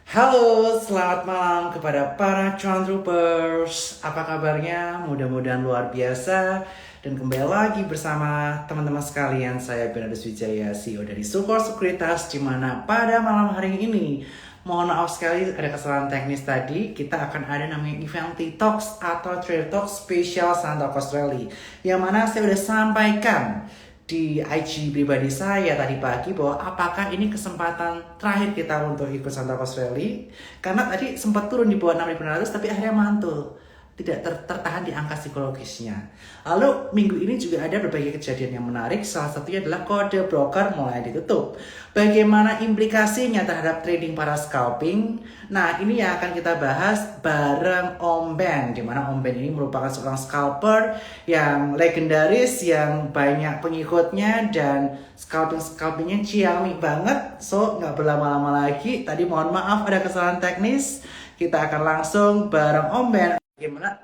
Halo, selamat malam kepada para cuan troopers. Apa kabarnya? Mudah-mudahan luar biasa. Dan kembali lagi bersama teman-teman sekalian, saya Bernardus Wijaya, CEO dari Sukor Sekuritas, di mana pada malam hari ini, mohon maaf sekali ada kesalahan teknis tadi, kita akan ada namanya event T-Talks atau Trail Talks spesial Santoco Rally, yang mana saya sudah sampaikan di IG pribadi saya tadi pagi bahwa apakah ini kesempatan terakhir kita untuk ikut Santa Claus Rally, karena tadi sempat turun di bawah 6.600 tapi akhirnya mantul, tidak tertahan di angka psikologisnya. Lalu minggu ini juga ada berbagai kejadian yang menarik, salah satunya adalah kode broker mulai ditutup. Bagaimana implikasinya terhadap trading para scalping? Nah, ini yang akan kita bahas bareng Om Ben, di mana Om Ben ini merupakan seorang scalper yang legendaris, yang banyak pengikutnya, dan scalpingnya ciamik banget. So, nggak berlama-lama lagi, tadi mohon maaf ada kesalahan teknis. Kita akan langsung bareng Om Ben bagaimana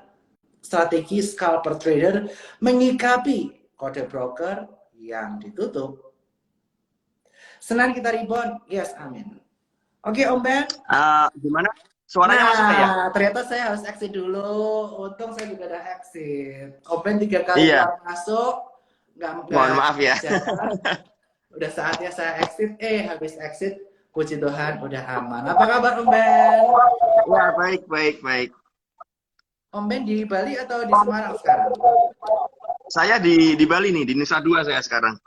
strategi scalper trader menyikapi kode broker yang ditutup. Senang kita rebound, yes, amin. Oke, Om Ben. Gimana? Suaranya masuk nggak ya? Nah, ternyata saya harus exit dulu. Untung saya juga ada exit. Om Ben 3 kali Iya, keluar masuk, mohon nggak maaf ya. jalan. Udah saatnya saya exit. Habis exit, puji Tuhan udah aman. Apa kabar Om Ben? Ya, baik, baik, baik. Om Ben di Bali atau di Semarang sekarang? Saya di Bali nih, di Nusa Dua saya sekarang.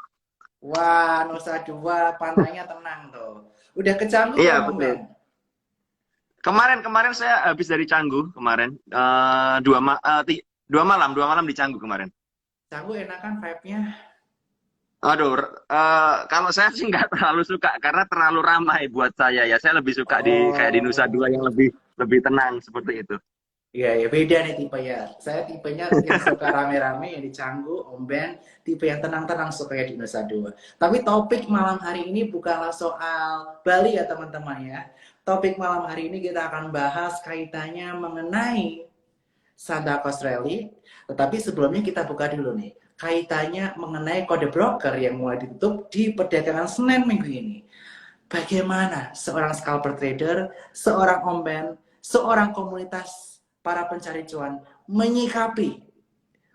Wah, Nusa Dua, pantainya tenang tuh. Udah ke Canggu Iya, belum, Om Ben? betul. Kemarin saya habis dari Canggu kemarin. Dua malam di Canggu kemarin. Canggu enakan vibe-nya. Aduh, kalau saya sih nggak terlalu suka karena terlalu ramai buat saya ya. Saya lebih suka di kayak di Nusa Dua yang Oh, lebih lebih tenang seperti itu. iya ya, beda nih tipe ya. Saya tipenya yang suka rame-rame yang di Canggu, Om Ben, tipe yang tenang-tenang suka ya di Nusa Dua. Tapi topik malam hari ini bukanlah soal Bali ya teman-teman ya. Topik malam hari ini kita akan bahas kaitannya mengenai Santa Coast Rally. Tetapi sebelumnya kita buka dulu nih. Kaitannya mengenai kode broker yang mulai ditutup di perdagangan Senin minggu ini. Bagaimana seorang scalper trader, seorang omben, seorang komunitas para pencari cuan menyikapi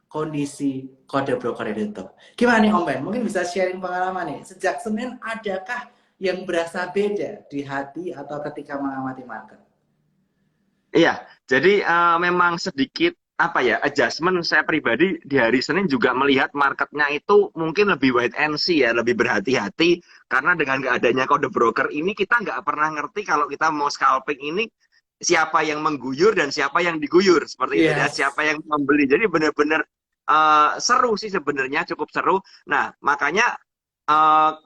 kondisi kode broker yang ditutup? Gimana nih Om Ben? Mungkin bisa sharing pengalaman nih. Sejak Senin adakah yang berasa beda di hati atau ketika mengamati market? Iya, jadi memang sedikit apa ya adjustment saya pribadi di hari Senin juga melihat marketnya itu mungkin lebih wait and see ya, lebih berhati-hati karena dengan nggak adanya kode broker ini kita nggak pernah ngerti kalau kita mau scalping ini siapa yang mengguyur dan siapa yang diguyur seperti itu ya, Yes. siapa yang membeli. Jadi benar-benar seru sih sebenarnya, cukup seru. Nah, makanya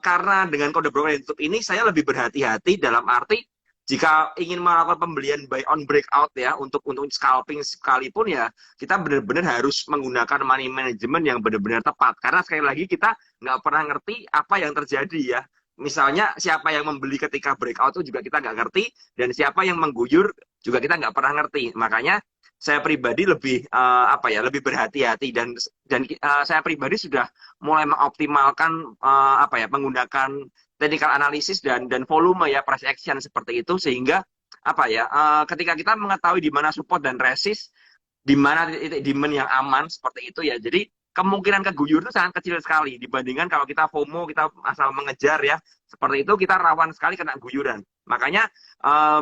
karena dengan kode broker yang tutup ini saya lebih berhati-hati dalam arti jika ingin melakukan pembelian buy on breakout ya untuk scalping sekalipun ya kita benar-benar harus menggunakan money management yang benar-benar tepat karena sekali lagi kita nggak pernah ngerti apa yang terjadi ya, misalnya siapa yang membeli ketika breakout itu juga kita nggak ngerti dan siapa yang mengguyur juga kita nggak pernah ngerti. Makanya saya pribadi lebih apa ya lebih berhati-hati dan saya pribadi sudah mulai mengoptimalkan apa ya menggunakan technical analysis dan volume ya price action seperti itu sehingga apa ya ketika kita mengetahui di mana support dan resist di mana titik demand yang aman seperti itu ya, jadi kemungkinan keguyur itu sangat kecil sekali dibandingkan kalau kita FOMO kita asal mengejar ya seperti itu kita rawan sekali kena guyuran. Makanya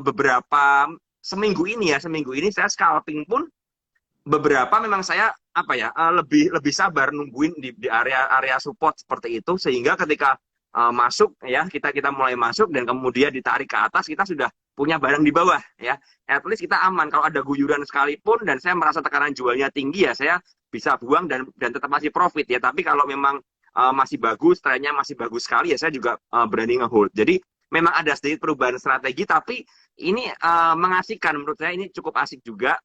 beberapa seminggu ini saya scalping pun beberapa memang saya apa ya lebih lebih sabar nungguin di area support seperti itu sehingga ketika masuk ya kita kita mulai masuk dan kemudian ditarik ke atas kita sudah punya barang di bawah ya, at least kita aman kalau ada guyuran sekalipun dan saya merasa tekanan jualnya tinggi ya saya bisa buang dan tetap masih profit ya. Tapi kalau memang masih bagus trennya masih bagus sekali ya saya juga berani ngehold. Jadi memang ada sedikit perubahan strategi tapi ini mengasihkan menurut saya, ini cukup asik juga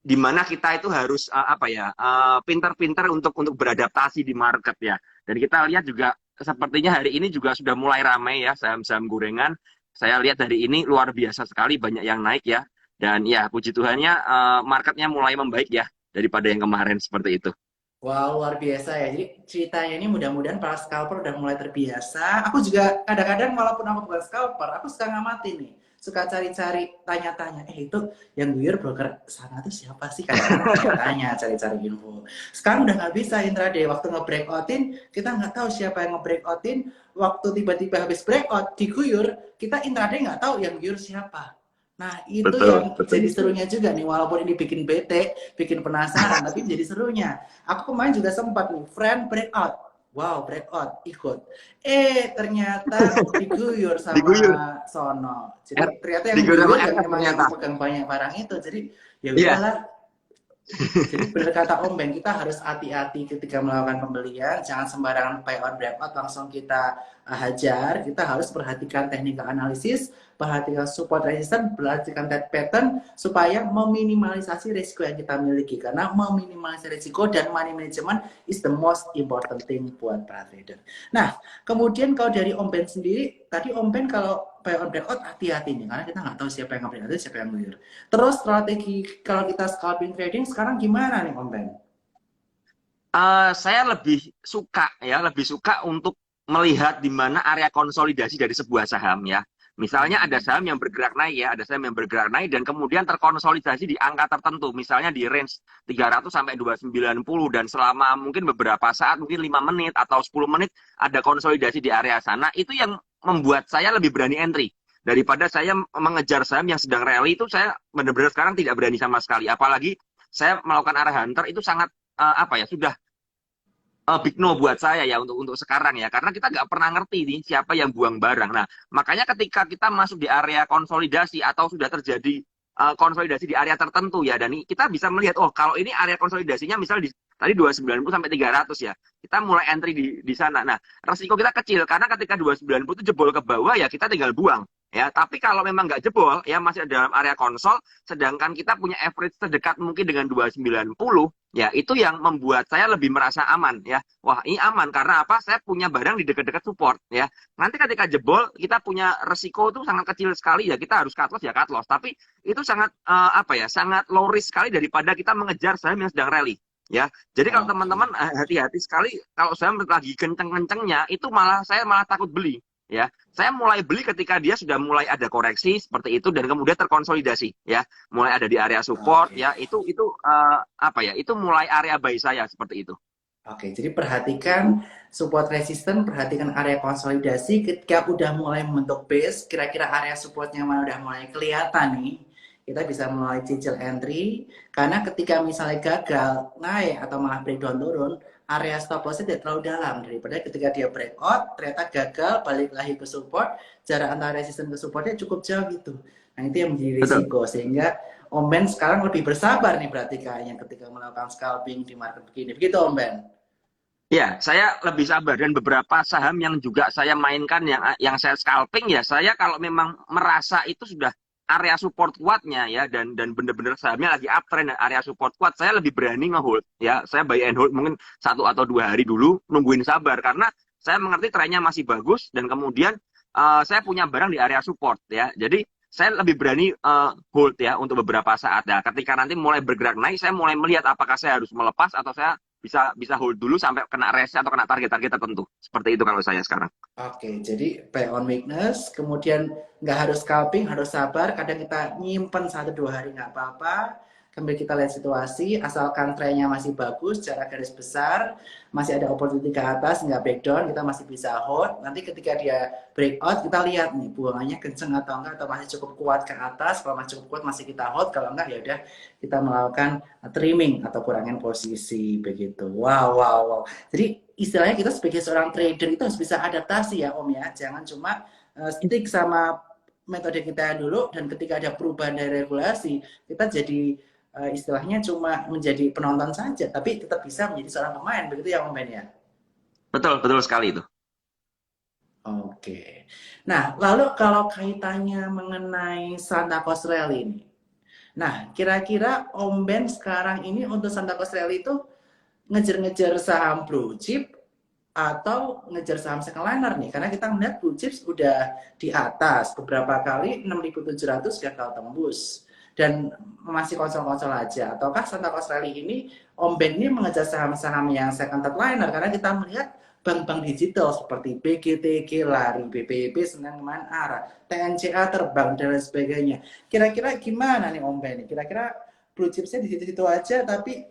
di mana kita itu harus apa ya pintar-pintar untuk beradaptasi di market ya. Dan kita lihat juga sepertinya hari ini juga sudah mulai ramai ya saham-saham gorengan. Saya lihat hari ini luar biasa sekali banyak yang naik ya. Dan ya puji Tuhannya marketnya mulai membaik ya daripada yang kemarin seperti itu. Wow, luar biasa ya. Jadi ceritanya ini mudah-mudahan para scalper udah mulai terbiasa. Aku juga kadang-kadang walaupun aku bukan scalper, aku suka ngamati nih. Suka cari-cari, tanya-tanya. Itu yang buyur broker sana tuh siapa sih? Kadang-kadang tanya-tanya, cari-cari info. Sekarang udah nggak bisa intraday. Waktu nge-breakoutin, kita nggak tahu siapa yang nge-breakoutin. Waktu tiba-tiba habis breakout, diguyur, kita intraday nggak tahu yang guyur siapa. Nah, itu Betul, yang betul. jadi serunya juga nih. Walaupun ini bikin bete, bikin penasaran, tapi jadi serunya. Aku kemarin juga sempat nih, friend breakout. Wow, breakout, ikut. Ternyata diguyur Diguyur. sama Sono. R, Jadi ternyata yang diguyur sama diguyur yang RS memang yang ternyata. pegang banyak barang itu. Jadi ya Iya. udahlah. Jadi benar kata Om Ben, kita harus hati-hati ketika melakukan pembelian. Jangan sembarangan buy on breakout langsung kita hajar. Kita harus perhatikan technical analysis, perhatikan support resistance, perhatikan that pattern supaya meminimalisasi risiko yang kita miliki. Karena meminimalisasi risiko dan money management is the most important thing buat para trader. Nah, kemudian kalau dari Om Ben sendiri, tadi Om Ben kalau buy on breakout hati-hati nih, karena kita nggak tahu siapa yang nge-breakout, siapa yang nge. Terus strategi kalau kita scalping trading sekarang gimana nih Om Ben? Saya lebih suka untuk melihat di mana area konsolidasi dari sebuah saham ya. Misalnya ada saham yang bergerak naik ya, ada saham yang bergerak naik dan kemudian terkonsolidasi di angka tertentu, misalnya di range 300 sampai 290 dan selama mungkin beberapa saat, mungkin 5 menit atau 10 menit ada konsolidasi di area sana, itu yang membuat saya lebih berani entry. Daripada saya mengejar saham yang sedang rally itu saya benar-benar sekarang tidak berani sama sekali. Apalagi saya melakukan arah hunter itu sangat apa ya sudah big no buat saya ya untuk sekarang ya karena kita nggak pernah ngerti nih siapa yang buang barang. Nah makanya ketika kita masuk di area konsolidasi atau sudah terjadi konsolidasi di area tertentu ya dan kita bisa melihat oh kalau ini area konsolidasinya misal di tadi 290 sampai 300 ya kita mulai entry di sana. Nah resiko kita kecil karena ketika 290 itu jebol ke bawah ya kita tinggal buang ya tapi kalau memang nggak jebol ya masih ada dalam area konsol sedangkan kita punya average terdekat mungkin dengan 290 ya itu yang membuat saya lebih merasa aman ya wah ini aman karena apa saya punya barang di dekat-dekat support ya nanti ketika jebol kita punya resiko itu sangat kecil sekali ya kita harus cut loss ya cut loss tapi itu sangat apa ya sangat low risk sekali daripada kita mengejar saham yang sedang rally ya jadi kalau Oke. teman-teman hati-hati sekali kalau saham lagi kenceng-kencengnya itu malah saya malah takut beli ya saya mulai beli ketika dia sudah mulai ada koreksi seperti itu dan kemudian terkonsolidasi ya mulai ada di area support Oke. ya itu apa ya itu mulai area buy saya seperti itu. Oke, jadi perhatikan support resisten, perhatikan area konsolidasi. Ketika udah mulai membentuk base, kira-kira area supportnya mana udah mulai kelihatan nih, kita bisa mulai cicil entry. Karena ketika misalnya gagal naik atau malah breakdown turun, area stop lossnya tidak terlalu dalam daripada ketika dia breakout, ternyata gagal balik lagi ke support, jarak antara resisten ke supportnya cukup jauh gitu. Nah itu yang menjadi Betul. risiko sehingga Om Ben sekarang lebih bersabar nih berarti kayaknya ketika melakukan scalping di market begini. Begitu Om Ben? Ya, saya lebih sabar dan beberapa saham yang juga saya mainkan yang saya scalping ya saya kalau memang merasa itu sudah area support kuatnya ya dan benar-benar sahamnya lagi uptrend dan area support kuat saya lebih berani ngehold ya saya buy and hold mungkin 1 atau 2 hari dulu nungguin sabar karena saya mengerti trennya masih bagus dan kemudian saya punya barang di area support ya jadi saya lebih berani hold ya untuk beberapa saat. Nah, ketika nanti mulai bergerak naik, saya mulai melihat apakah saya harus melepas atau saya bisa hold dulu sampai kena rest atau kena target-target tertentu. Seperti itu kalau saya sekarang. Oke, jadi buy on weakness, kemudian nggak harus scalping, harus sabar. Kadang kita nyimpen 1-2 hari nggak apa-apa. Kemudian kita lihat situasi, asalkan trennya masih bagus, secara garis besar, masih ada opportunity ke atas, nggak breakdown, kita masih bisa hold. Nanti ketika dia breakout, kita lihat nih buangannya kenceng atau enggak, atau masih cukup kuat ke atas. Kalau masih cukup kuat, masih kita hold. Kalau enggak, ya udah kita melakukan trimming atau kurangin posisi begitu. Wow, wow, wow. Jadi istilahnya kita sebagai seorang trader itu harus bisa adaptasi ya Om ya. Jangan cuma stick sama metode kita dulu dan ketika ada perubahan dari regulasi kita jadi istilahnya cuma menjadi penonton saja tapi tetap bisa menjadi seorang pemain begitu ya Om Ben ya. Betul, betul sekali itu. Oke. Nah, lalu kalau kaitannya mengenai Santa Cruz Rally ini. Nah, kira-kira Om Ben sekarang ini untuk Santa Cruz Rally itu ngejar-ngejar saham blue chip atau ngejar saham second nih karena kita melihat blue chips udah di atas beberapa kali 6.700 gagal tembus dan masih konsol-konsol aja? Ataukah Santa Claus Rally ini Om Ben ini mengejar saham-saham yang second liner? Karena kita melihat bank-bank digital seperti BGTG lari, BPIB senang kemana arah, TNCA terbang dan lain sebagainya. Kira-kira gimana nih Om Ben? Kira-kira blue chipsnya di situ-situ aja tapi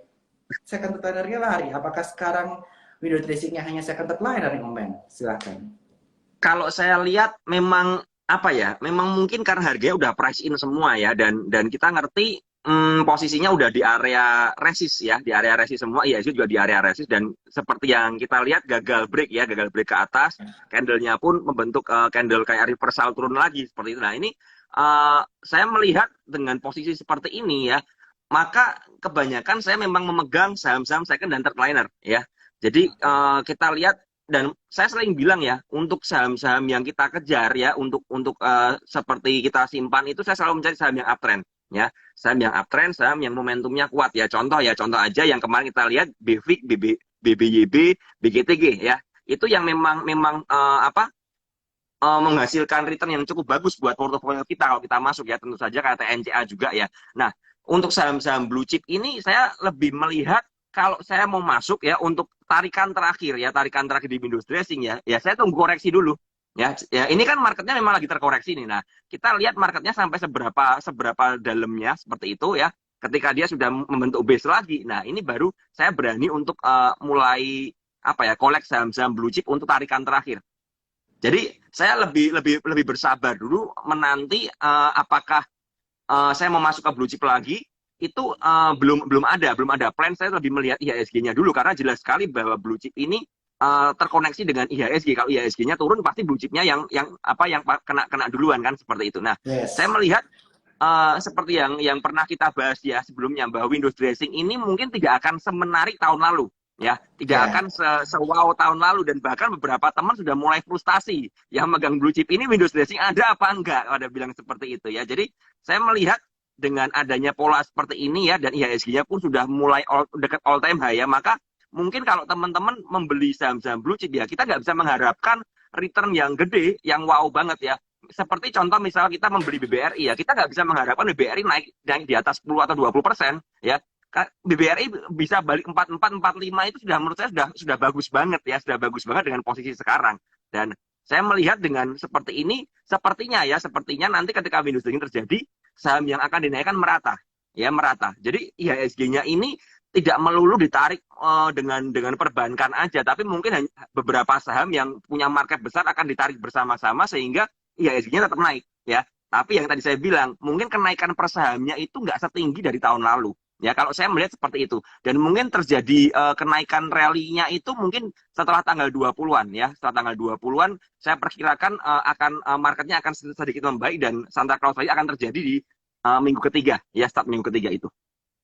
second linernya lari. Apakah sekarang window dressingnya hanya second liner nih Om Ben? Silahkan. Kalau saya lihat memang apa ya, memang mungkin karena harganya udah price in semua ya, dan kita ngerti posisinya udah di area resist ya, di area resist semua, IHSG juga di area resist, dan seperti yang kita lihat gagal break ya, gagal break ke atas, candlenya pun membentuk candle kayak reversal turun lagi seperti itu. Nah ini saya melihat dengan posisi seperti ini ya, maka kebanyakan saya memang memegang saham-saham second dan third liner ya. Jadi kita lihat, dan saya sering bilang ya, untuk saham-saham yang kita kejar ya, untuk seperti kita simpan itu, saya selalu mencari saham yang uptrend ya, saham yang uptrend, saham yang momentumnya kuat ya. Contoh aja yang kemarin kita lihat BVIC, BBYB, BGTG ya, itu yang memang menghasilkan return yang cukup bagus buat portofolio kita kalau kita masuk ya, tentu saja kayak TNCA juga ya. Nah, untuk saham-saham blue chip ini saya lebih melihat kalau saya mau masuk ya untuk tarikan terakhir di windows dressing ya, saya tunggu koreksi dulu. Ya, ini kan marketnya memang lagi terkoreksi nih. Nah, kita lihat marketnya sampai seberapa dalamnya seperti itu ya. Ketika dia sudah membentuk base lagi, nah ini baru saya berani untuk mulai kolek saham-saham blue chip untuk tarikan terakhir. Jadi saya lebih bersabar dulu menanti apakah saya mau masuk ke blue chip lagi. Itu belum ada plan. Saya lebih melihat IHSG-nya dulu, karena jelas sekali bahwa blue chip ini terkoneksi dengan IHSG. Kalau IHSG-nya turun, pasti blue chip-nya yang kena duluan kan, seperti itu. Nah, saya melihat seperti yang pernah kita bahas ya sebelumnya, bahwa Windows dressing ini mungkin tidak akan semenarik tahun lalu ya, tidak akan se-wow tahun lalu, dan bahkan beberapa teman sudah mulai frustasi yang megang blue chip ini Windows dressing ada apa enggak, ada bilang seperti itu ya. Jadi saya melihat dengan adanya pola seperti ini ya, dan IHSG-nya pun sudah mulai dekat all time high ya, maka mungkin kalau teman-teman membeli saham-saham blue chip ya, kita nggak bisa mengharapkan return yang gede, yang wow banget ya. Seperti contoh misal kita membeli BBRI ya, kita nggak bisa mengharapkan BBRI naik di atas 10 atau 20% ya. BBRI bisa balik 44, 45 itu sudah, menurut saya sudah bagus banget ya, sudah bagus banget dengan posisi sekarang. Dan saya melihat dengan seperti ini, sepertinya nanti ketika Windows dressing terjadi, saham yang akan dinaikkan merata. Jadi IHSG-nya ini tidak melulu ditarik dengan perbankan aja, tapi mungkin hanya beberapa saham yang punya market besar akan ditarik bersama-sama sehingga IHSG-nya tetap naik ya. Tapi yang tadi saya bilang, mungkin kenaikan per sahamnya itu nggak setinggi dari tahun lalu. Ya, kalau saya melihat seperti itu. Dan mungkin terjadi kenaikan rally-nya itu mungkin setelah tanggal 20-an ya. Setelah tanggal 20-an saya perkirakan marketnya akan sedikit membaik, dan Santa Claus Rally akan terjadi di minggu ketiga ya, start minggu ketiga itu.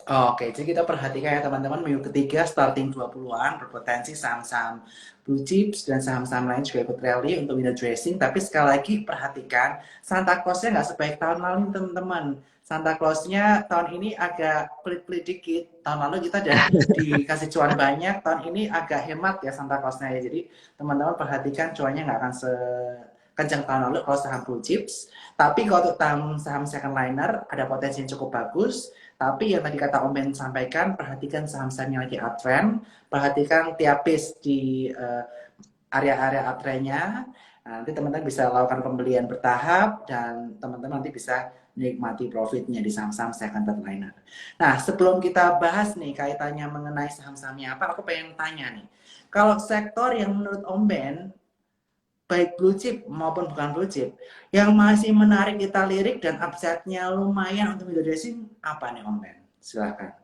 Oke, jadi kita perhatikan ya teman-teman, minggu ketiga starting 20-an berpotensi saham-saham blue chips dan saham-saham lain juga ikut rally untuk window dressing. Tapi sekali lagi perhatikan, Santa Claus-nya nggak sebaik tahun lalu teman-teman. Santa Claus-nya tahun ini agak pelit-pelit dikit. Tahun lalu kita udah dikasih cuan banyak, tahun ini agak hemat ya Santa Claus-nya ya. Jadi teman-teman perhatikan cuannya nggak akan sekencang tahun lalu kalau saham blue chips. Tapi kalau untuk saham second liner ada potensi yang cukup bagus. Tapi yang tadi kata Om Ben sampaikan, perhatikan saham-saham yang lagi uptrend, perhatikan tiap piece di area-area uptrendnya. Nanti teman-teman bisa lakukan pembelian bertahap, dan teman-teman nanti bisa menikmati profitnya di saham-saham second liner. Nah, sebelum kita bahas nih kaitannya mengenai saham-sahamnya apa, aku pengen tanya nih. Kalau sektor yang menurut Om Ben, baik blue chip maupun bukan blue chip, yang masih menarik kita lirik dan upside-nya lumayan untuk window dressing, apa nih Om Ben? Silahkan.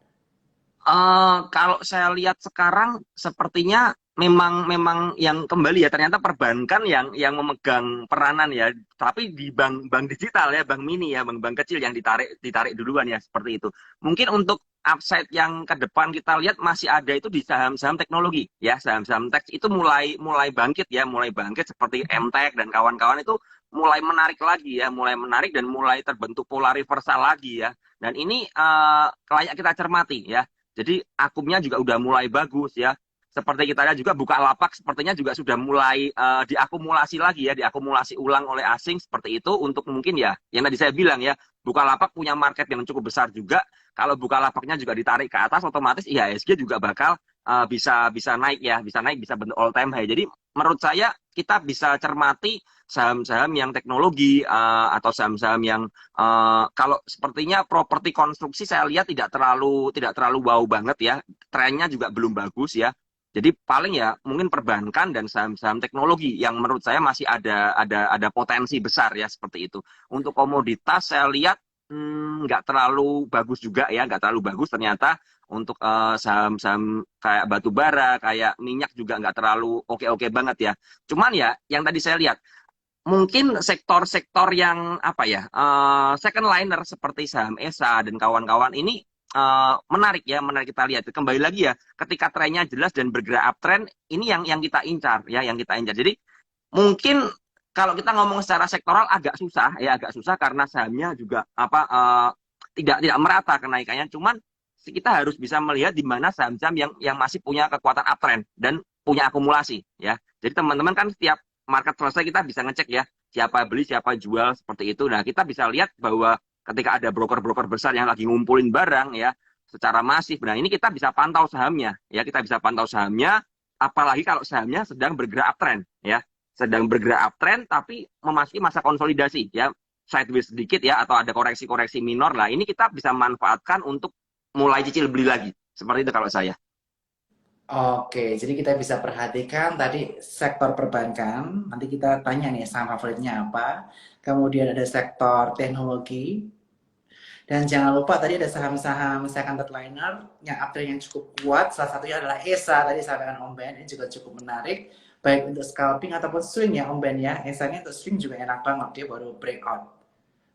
Kalau saya lihat sekarang sepertinya memang yang kembali ya, ternyata perbankan yang memegang peranan ya, tapi di bank digital ya, bank mini ya, bank kecil yang ditarik duluan ya, seperti itu. Mungkin untuk upside yang ke depan kita lihat masih ada itu di saham-saham teknologi ya, saham-saham tech itu mulai bangkit ya, mulai bangkit seperti MTech dan kawan-kawan itu mulai menarik lagi ya, mulai menarik dan mulai terbentuk pola reversal lagi ya. Dan ini layak kita cermati ya. Jadi akumnya juga udah mulai bagus ya. Seperti kita lihat juga Bukalapak sepertinya juga sudah mulai diakumulasi lagi ya, diakumulasi ulang oleh asing seperti itu, untuk mungkin ya yang tadi saya bilang ya, Bukalapak punya market yang cukup besar juga. Kalau Bukalapaknya juga ditarik ke atas, otomatis IHSG juga bakal bisa naik ya, bisa naik, bisa bentuk all time high. Jadi menurut saya kita bisa cermati saham-saham yang teknologi atau saham-saham yang kalau sepertinya properti konstruksi saya lihat tidak terlalu wow banget ya, trennya juga belum bagus ya. Jadi paling ya mungkin perbankan dan saham-saham teknologi yang menurut saya masih ada potensi besar ya seperti itu. Untuk komoditas saya lihat nggak terlalu bagus juga ya, nggak terlalu bagus ternyata. Untuk saham-saham kayak batu bara, kayak minyak juga nggak terlalu oke-oke banget ya. Cuman ya yang tadi saya lihat mungkin sektor-sektor yang apa ya second liner seperti saham ESA dan kawan-kawan ini menarik ya, menarik kita lihat. Kembali lagi ya, ketika trennya jelas dan bergerak uptrend, ini yang kita incar ya, yang kita incar. Jadi mungkin kalau kita ngomong secara sektoral agak susah ya, agak susah karena sahamnya juga tidak merata kenaikannya. Cuman kita harus bisa melihat di mana saham-saham yang masih punya kekuatan uptrend dan punya akumulasi ya. Jadi teman-teman kan setiap market selesai kita bisa ngecek ya, siapa beli, siapa jual seperti itu. Nah, kita bisa lihat bahwa ketika ada broker-broker besar yang lagi ngumpulin barang ya secara masif. Nah, ini kita bisa pantau sahamnya ya, kita bisa pantau sahamnya apalagi kalau sahamnya sedang bergerak uptrend ya. Sedang bergerak uptrend tapi memasuki masa konsolidasi ya, sideways sedikit ya atau ada koreksi-koreksi minor. Nah, ini kita bisa manfaatkan untuk mulai cicil beli lagi. Seperti itu kalau saya. Oke, jadi kita bisa perhatikan tadi sektor perbankan. Nanti kita tanya nih saham favoritnya apa. Kemudian ada sektor teknologi. Dan jangan lupa tadi ada saham-saham second liner yang uptrend yang cukup kuat. Salah satunya adalah ESA tadi sampaikan Om Ben. Ini juga cukup menarik. Baik untuk scalping ataupun swing ya Om Ben ya. ESA-nya untuk swing juga enak banget. Dia baru breakout.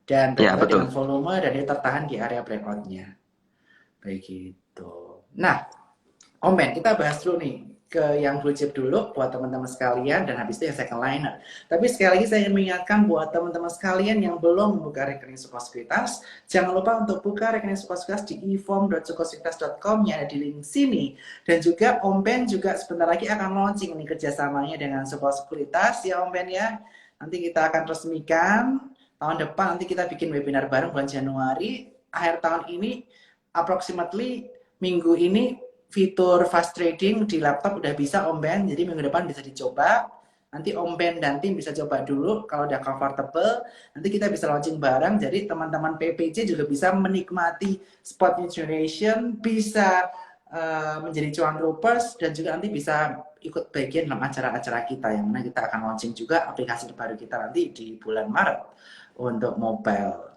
Dan Ya, breakout dengan betul. volume dan dia tertahan di area breakout-nya. Begitu. Nah, Om Ben, kita bahas dulu nih ke yang blue chip dulu buat teman-teman sekalian dan habis itu yang second liner. Tapi sekali lagi saya ingin mengingatkan buat teman-teman sekalian yang belum membuka rekening Sukosekuritas, jangan lupa untuk buka rekening Sukosekuritas di e-form.sukosekuritas.com yang ada di link sini. Dan juga Om Ben juga sebentar lagi akan launching nih kerjasamanya dengan Sukosekuritas ya Om Ben ya. Nanti kita akan resmikan tahun depan, nanti kita bikin webinar bareng bulan Januari. Akhir tahun ini approximately minggu ini fitur fast trading di laptop udah bisa Om Ben, jadi minggu depan bisa dicoba. Nanti Om Ben dan tim bisa coba dulu, kalau udah comfortable, nanti kita bisa launching bareng, jadi teman-teman PPC juga bisa menikmati spot generation, bisa menjadi cuan troopers, dan juga nanti bisa ikut bagian dalam acara-acara kita, yang mana kita akan launching juga aplikasi terbaru kita nanti di bulan Maret untuk mobile.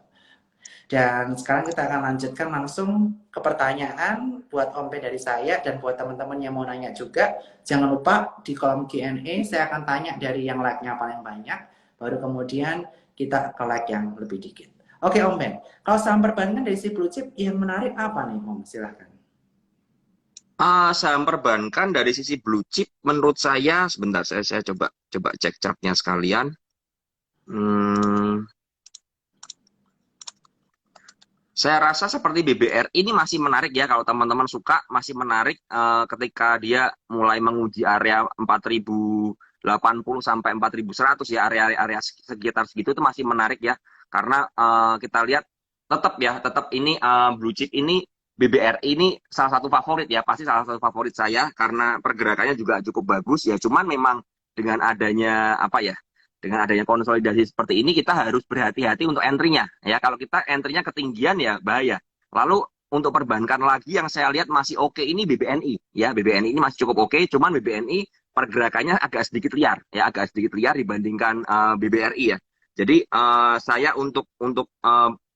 Dan sekarang kita akan lanjutkan langsung ke pertanyaan buat Om Ben dari saya dan buat teman-teman yang mau nanya juga. Jangan lupa di kolom Q&A saya akan tanya dari yang like-nya paling banyak, baru kemudian kita ke like yang lebih dikit. Oke Om Ben, kalau saham perbankan dari si blue chip yang menarik apa nih Om? Silahkan. Saham perbankan dari sisi blue chip menurut saya sebentar saya coba cek chartnya sekalian. Hmm, Saya rasa seperti BBR ini masih menarik ya kalau teman-teman suka, masih menarik ketika dia mulai menguji area 4080 sampai 4100 ya, area sekitar segitu itu masih menarik ya karena kita lihat tetap ini blue chip ini BBR ini salah satu favorit ya, pasti salah satu favorit saya karena pergerakannya juga cukup bagus ya. Cuman memang dengan adanya apa ya, dengan adanya konsolidasi seperti ini kita harus berhati-hati untuk entry-nya ya. Kalau kita entry-nya ketinggian ya bahaya. Lalu untuk perbankan lagi yang saya lihat masih oke ini BBNI ya. BBNI ini masih cukup oke, cuman BBNI pergerakannya agak sedikit liar ya, agak sedikit liar dibandingkan BBRI ya. Jadi saya untuk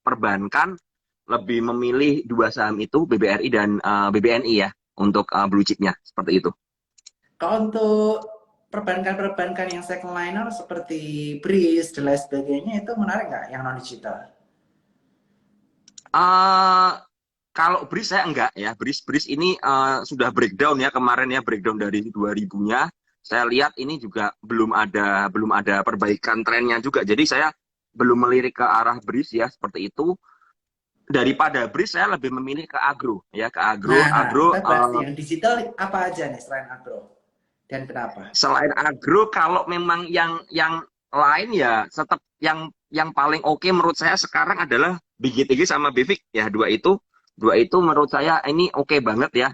perbankan lebih memilih dua saham itu BBRI dan BBNI ya untuk blue chip-nya seperti itu. Kalau untuk perbankan-perbankan yang second liner seperti BRIS dan lain sebagainya itu menarik nggak yang non digital? Uh, Kalau BRIS saya enggak ya. BRIS ini sudah breakdown ya kemarin ya, breakdown dari 2000-nya. Saya lihat ini juga belum ada perbaikan trennya juga. Jadi saya belum melirik ke arah BRIS ya seperti itu. Daripada BRIS saya lebih memilih ke agro ya, ke agro. Nah, Agro kita bahas yang digital apa aja nih selain agro dan kenapa? selain agro kalau memang yang lain ya tetap yang paling oke menurut saya sekarang adalah BGTG sama Bivik ya, dua itu menurut saya ini oke banget ya,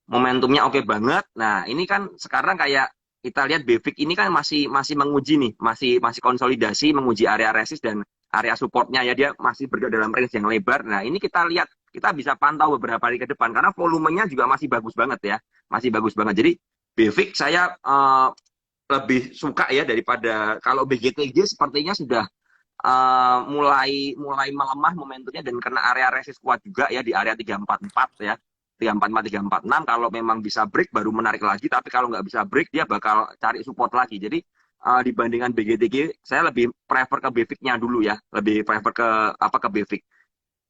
momentumnya oke banget. Nah ini kan sekarang kayak kita lihat Bivik ini kan masih masih menguji nih, masih masih konsolidasi, menguji area resist dan area supportnya ya, dia masih berada dalam range yang lebar. Nah ini kita lihat, kita bisa pantau beberapa hari ke depan karena volumenya juga masih bagus banget ya, masih bagus banget. Jadi Bivik saya lebih suka ya daripada kalau BGTG sepertinya sudah mulai mulai melemah momentumnya dan kena area resist kuat juga ya di area 344 ya. 344 346 kalau memang bisa break baru menarik lagi, tapi kalau nggak bisa break dia bakal cari support lagi. Jadi dibandingkan BGTG saya lebih prefer ke BVIC-nya dulu ya, lebih prefer ke ke BVIC.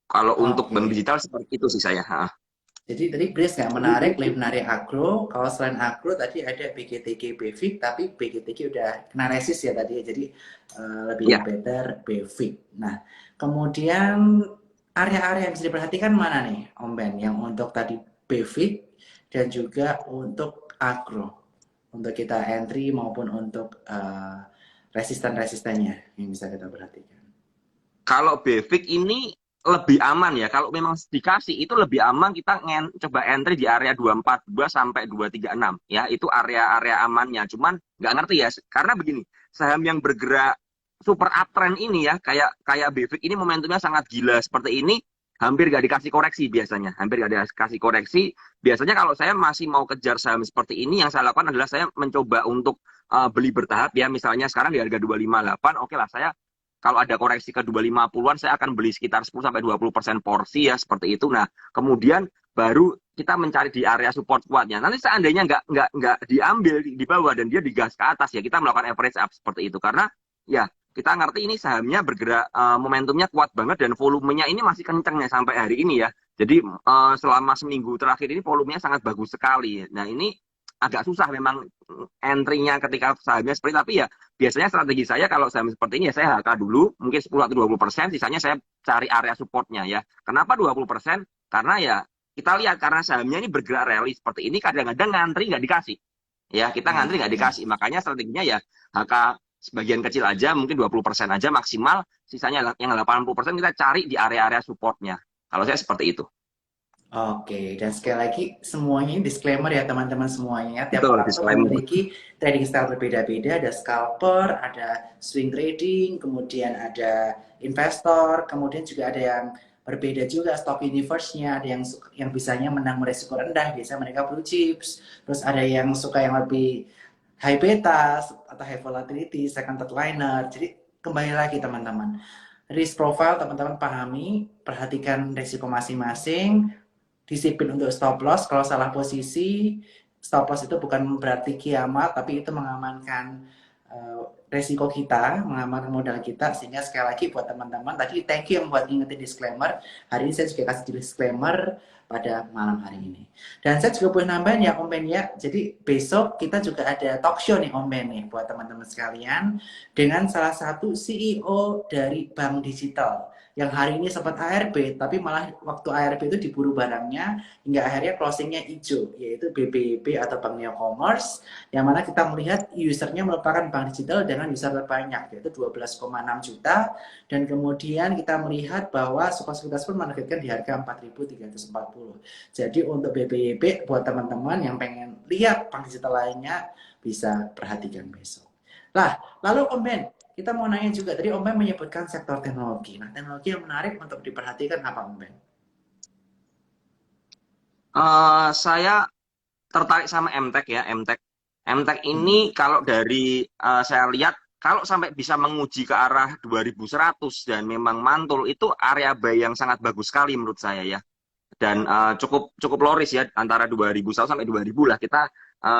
Kalau untuk bank Oke. digital seperti itu sih saya. Jadi tadi Grace nggak menarik, lebih menarik agro. Kalau selain agro tadi ada BGTG Bevik, tapi BGTG udah kena resist ya tadi ya. Jadi lebih Ya, better Bevik. Nah, kemudian area-area yang bisa diperhatikan mana nih, Om Ben? Yang untuk tadi Bevik dan juga untuk agro. Untuk kita entry maupun untuk resisten-resistennya yang bisa kita perhatikan. kalau BVIC ini lebih aman ya. Kalau memang dikasih itu lebih aman, kita coba entry di area 242 sampai 236 ya. Itu area-area amannya. Cuman nggak ngerti ya, karena begini, saham yang bergerak super uptrend ini ya, kayak kayak BVIC ini momentumnya sangat gila seperti ini, hampir nggak dikasih koreksi biasanya. Hampir nggak dikasih koreksi. Biasanya kalau saya masih mau kejar saham seperti ini, yang saya lakukan adalah saya mencoba untuk beli bertahap ya. Misalnya sekarang di harga 258, oke lah saya kalau ada koreksi ke 250-an, saya akan beli sekitar 10-20% porsi ya, seperti itu. Nah, kemudian baru kita mencari di area support kuatnya. Nanti seandainya nggak diambil di bawah dan dia digas ke atas ya, kita melakukan average up seperti itu. Karena ya kita ngerti ini sahamnya bergerak, momentumnya kuat banget dan volumenya ini masih kenceng ya sampai hari ini ya. Jadi selama seminggu terakhir ini volumenya sangat bagus sekali. Nah ini agak susah memang entry-nya ketika sahamnya seperti, tapi ya biasanya strategi saya kalau saham seperti ini ya saya HK dulu mungkin 10 atau 20%, sisanya saya cari area supportnya ya. Kenapa 20%? Karena ya kita lihat karena sahamnya ini bergerak rally seperti ini, kadang-kadang ngantri nggak dikasih ya, kita ngantri nggak dikasih, makanya strateginya ya HK sebagian kecil aja, mungkin 20% aja maksimal, sisanya yang 80% kita cari di area-area supportnya. Kalau saya seperti itu. Oke, dan sekali lagi semuanya ini disclaimer ya teman-teman semuanya. Tiap Betul, orang tuh disclaimer. memiliki trading style berbeda-beda. Ada scalper, ada swing trading, kemudian ada investor, kemudian juga ada yang berbeda juga stock universe-nya. Ada yang bisanya menang beresiko rendah, biasanya mereka blue chips. Terus ada yang suka yang lebih high beta atau high volatility, second third liner. Jadi kembali lagi teman-teman. Risk profile teman-teman pahami, perhatikan risiko masing-masing, disiplin untuk stop loss. Kalau salah posisi, stop loss itu bukan berarti kiamat, tapi itu mengamankan resiko kita, mengamankan modal kita. Sehingga sekali lagi buat teman-teman, tadi thank you yang buat ngingetin disclaimer. Hari ini saya juga kasih disclaimer pada malam hari ini. Dan saya juga boleh nambahin ya Om Ben ya. Jadi besok kita juga ada talk show nih Om Ben nih buat teman-teman sekalian dengan salah satu CEO dari bank digital yang hari ini sempat ARB, tapi malah waktu ARB itu diburu barangnya hingga akhirnya closingnya hijau, yaitu BBB atau Bank Neo Commerce, yang mana kita melihat usernya merupakan bank digital dengan user terbanyak, yaitu 12,6 juta, dan kemudian kita melihat bahwa Sekuritas pun menargetkan di harga 4.340. Jadi untuk BBB buat teman-teman yang pengen lihat bank digital lainnya bisa perhatikan besok. Lah, lalu Om Ben, kita mau nanya juga, tadi Om Ben menyebutkan sektor teknologi. Nah, teknologi yang menarik untuk diperhatikan apa Om Ben? Saya tertarik sama MTech ya, MTech. MTech Hmm. ini kalau dari saya lihat, kalau sampai bisa menguji ke arah 2100 dan memang mantul, itu area buy yang sangat bagus sekali menurut saya ya. Dan cukup cukup loris ya, antara 2100 sampai 2000 lah kita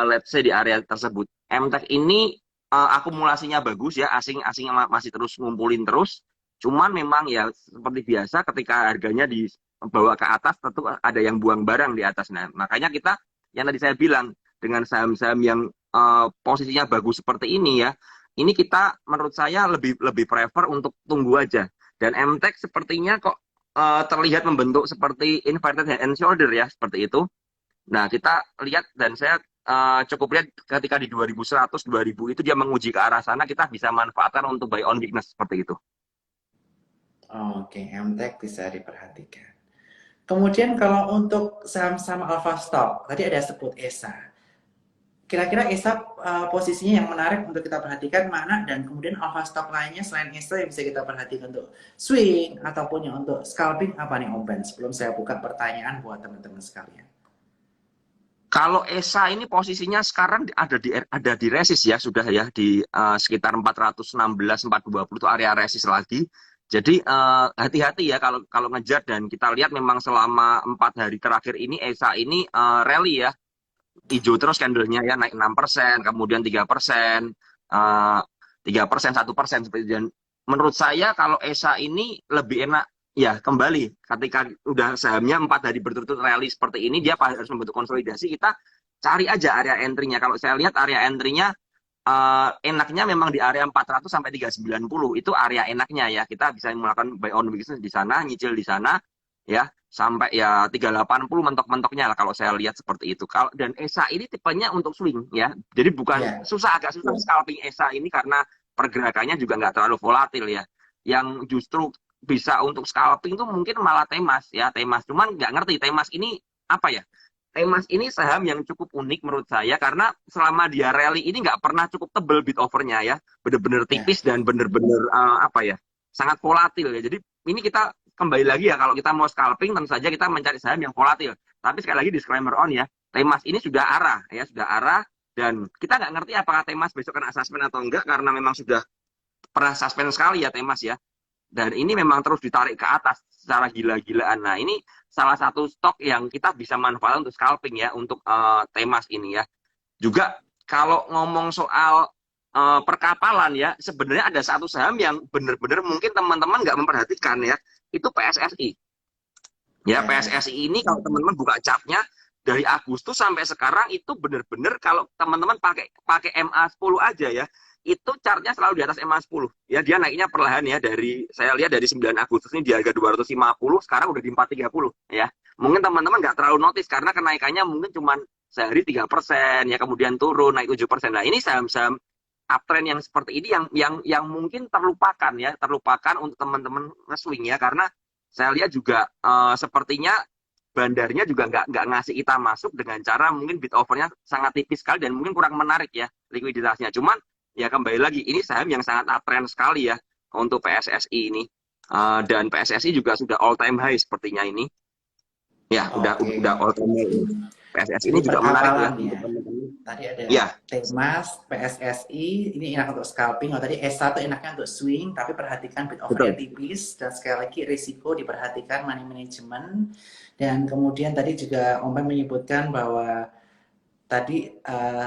let's say di area tersebut. MTech ini akumulasinya bagus ya, asing masih terus ngumpulin terus. Cuman memang ya seperti biasa ketika harganya dibawa ke atas tentu ada yang buang barang di atas. Nah, makanya kita yang tadi saya bilang dengan saham-saham yang posisinya bagus seperti ini ya, ini kita menurut saya lebih lebih prefer untuk tunggu aja. Dan MTech sepertinya kok terlihat membentuk seperti inverted head and shoulder ya, seperti itu. Nah, kita lihat dan saya cukup lihat ketika di 2100 2000 itu dia menguji ke arah sana, kita bisa manfaatkan untuk buy on weakness seperti itu. Oke, MTEK bisa diperhatikan. Kemudian kalau untuk saham-saham Alpha Stock, tadi ada sebut ESA. Kira-kira ESA posisinya yang menarik untuk kita perhatikan mana, dan kemudian Alpha Stock lainnya selain ESA yang bisa kita perhatikan untuk swing ataupun yang untuk scalping apa nih Om Ben? Sebelum saya buka pertanyaan buat teman-teman sekalian. Kalau ESA ini posisinya sekarang ada di resist ya, sudah ya di sekitar 416 420 itu area resist lagi. Jadi hati-hati ya kalau kalau ngejar, dan kita lihat memang selama 4 hari terakhir ini ESA ini rally ya, hijau terus candlenya ya, naik 6%, kemudian 3%, 3%, 1% seperti itu. Dan menurut saya kalau ESA ini lebih enak ya kembali ketika udah sahamnya 4 hari berturut-turut rally seperti ini, dia harus membentuk konsolidasi, kita cari aja area entry-nya. Kalau saya lihat area entry-nya enaknya memang di area 400 sampai 390, itu area enaknya ya, kita bisa melakukan buy on business di sana, nyicil di sana ya, sampai ya 380 mentok-mentoknya lah kalau saya lihat seperti itu. Kalau dan ESA ini tipenya untuk swing ya. Jadi bukan Ya, agak susah scalping ESA ini karena pergerakannya juga nggak terlalu volatil ya. Yang justru bisa untuk scalping tuh mungkin malah Temas ya, Temas. Cuman nggak ngerti Temas ini apa ya. Temas ini saham yang cukup unik menurut saya karena selama dia rally ini nggak pernah cukup tebel bid overnya ya, bener-bener ya, tipis dan bener-bener apa ya, sangat volatil ya. Jadi ini kita kembali lagi ya, kalau kita mau scalping tentu saja kita mencari saham yang volatil. Tapi sekali lagi disclaimer on ya, Temas ini sudah arah ya, sudah arah, dan kita nggak ngerti apakah Temas besok kena suspend atau enggak karena memang sudah pernah suspend sekali ya Temas ya. Dan ini memang terus ditarik ke atas secara gila-gilaan. Nah, ini salah satu stok yang kita bisa manfaatkan untuk scalping ya, untuk Temas ini ya. Juga kalau ngomong soal perkapalan ya, sebenarnya ada satu saham yang benar-benar mungkin teman-teman nggak memperhatikan ya, itu PSSI. Ya, ya, PSSI ini kalau teman-teman buka chartnya dari Agustus sampai sekarang itu benar-benar kalau teman-teman pakai pakai MA10 aja ya, itu chartnya selalu di atas MA10. Ya, dia naiknya perlahan ya, dari saya lihat dari 9 Agustus ini di harga 250, sekarang udah di 430 ya. Mungkin teman-teman nggak terlalu notice karena kenaikannya mungkin cuma sehari 3% ya, kemudian turun naik 7%. Nah, ini saham-saham uptrend yang seperti ini yang mungkin terlupakan ya, terlupakan untuk teman-teman nge-swing ya, karena saya lihat juga sepertinya bandarnya juga nggak ngasih kita masuk dengan cara mungkin bid overnya sangat tipis sekali dan mungkin kurang menarik ya likuiditasnya. Cuman ya kembali lagi ini saham yang sangat uptrend sekali ya untuk PSSI ini. Dan PSSI juga sudah all time high sepertinya ini. Ya, oke. udah all time high. PSSI Jadi ini juga menarik ya perkapalan untuk ya. teman-teman. Tadi ada Ya, Temas, PSSI, ini enak untuk scalping. Oh, tadi S1 enaknya untuk swing, tapi perhatikan bid overnya betul. tipis. Dan sekali lagi risiko diperhatikan, money management. Dan kemudian tadi juga Om Ben menyebutkan bahwa tadi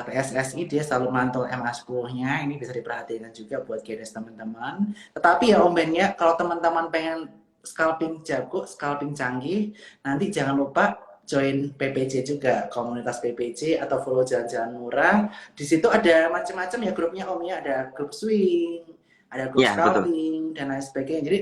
PSSI dia selalu mantul MA10-nya, ini bisa diperhatikan juga buat guidance teman-teman. Tetapi ya Om Ben ya, kalau teman-teman pengen scalping jago, scalping canggih, nanti jangan lupa join PPC juga, komunitas PPC atau follow jalan-jalan murah. Di situ ada macam-macam ya grupnya Om ya, ada grup swing, ada grup Ya, betul. scalping dan lain sebagainya. Jadi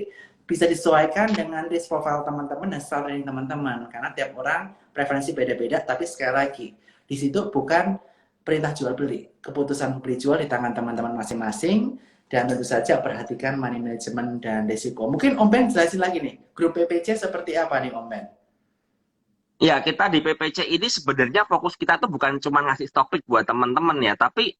bisa disesuaikan dengan risk profile teman-teman dan style trading teman-teman karena tiap orang preferensi beda-beda, tapi sekali lagi di situ bukan perintah jual beli, keputusan beli jual di tangan teman-teman masing-masing, dan tentu saja perhatikan money management dan risiko. Mungkin Om Ben jelasin lagi nih, grup PPC seperti apa nih Om Ben? Ya, kita di PPC ini sebenarnya fokus kita tuh bukan cuma ngasih topik buat teman-teman ya, tapi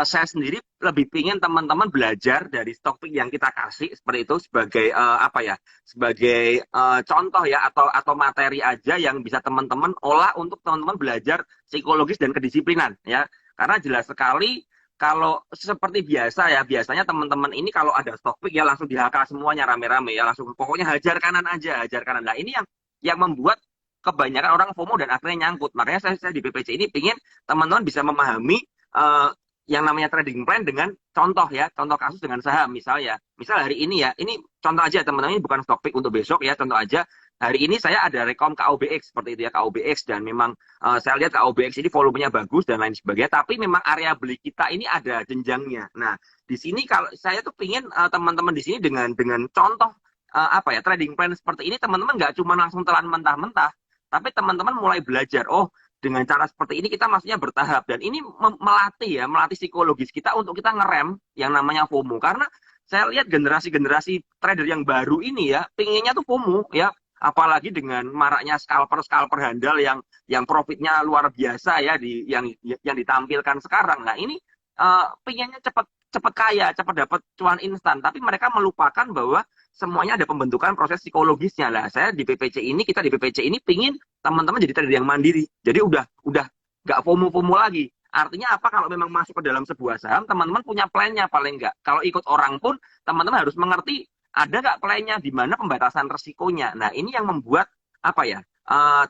saya sendiri lebih pingin teman-teman belajar dari topik yang kita kasih seperti itu sebagai apa ya, sebagai contoh ya, atau materi aja yang bisa teman-teman olah untuk teman-teman belajar psikologis dan kedisiplinan ya. Karena jelas sekali kalau seperti biasa ya, biasanya teman-teman ini kalau ada topik ya langsung dihakal semuanya rame-rame ya, langsung pokoknya hajar kanan aja, hajar kanan. Nah, ini yang membuat kebanyakan orang FOMO dan akhirnya nyangkut. Makanya saya di PPC ini ingin teman-teman bisa memahami yang namanya trading plan dengan contoh ya, contoh kasus dengan saham misalnya. Misal hari ini ya, ini contoh aja teman-teman, ini bukan stock pick untuk besok ya, contoh aja. Hari ini saya ada rekom KOBX seperti itu ya, KOBX, dan memang saya lihat KOBX ini volumenya bagus dan lain sebagainya, tapi memang area beli kita ini ada jenjangnya. Nah, di sini kalau saya tuh pingin teman-teman di sini dengan contoh apa ya, trading plan seperti ini, teman-teman nggak cuma langsung telan mentah-mentah, tapi teman-teman mulai belajar, oh dengan cara seperti ini kita maksudnya bertahap, dan ini melatih ya, melatih psikologis kita untuk kita ngerem yang namanya FOMO. Karena saya lihat generasi-generasi trader yang baru ini ya, pinginnya tuh FOMO ya, apalagi dengan maraknya scalper-scalper handal yang profitnya luar biasa ya yang ditampilkan sekarang. Nah, ini pinginnya cepat cepat kaya, cepat dapat cuan instan, tapi mereka melupakan bahwa semuanya ada pembentukan proses psikologisnya lah. Saya di PPC ini, kita di PPC ini pingin teman-teman jadi trader yang mandiri. Jadi udah nggak FOMO-FOMO lagi. Artinya apa? Kalau memang masuk ke dalam sebuah saham, teman-teman punya plannya paling nggak. Kalau ikut orang pun, teman-teman harus mengerti ada nggak plannya, di mana pembatasan resikonya. Nah, ini yang membuat apa ya?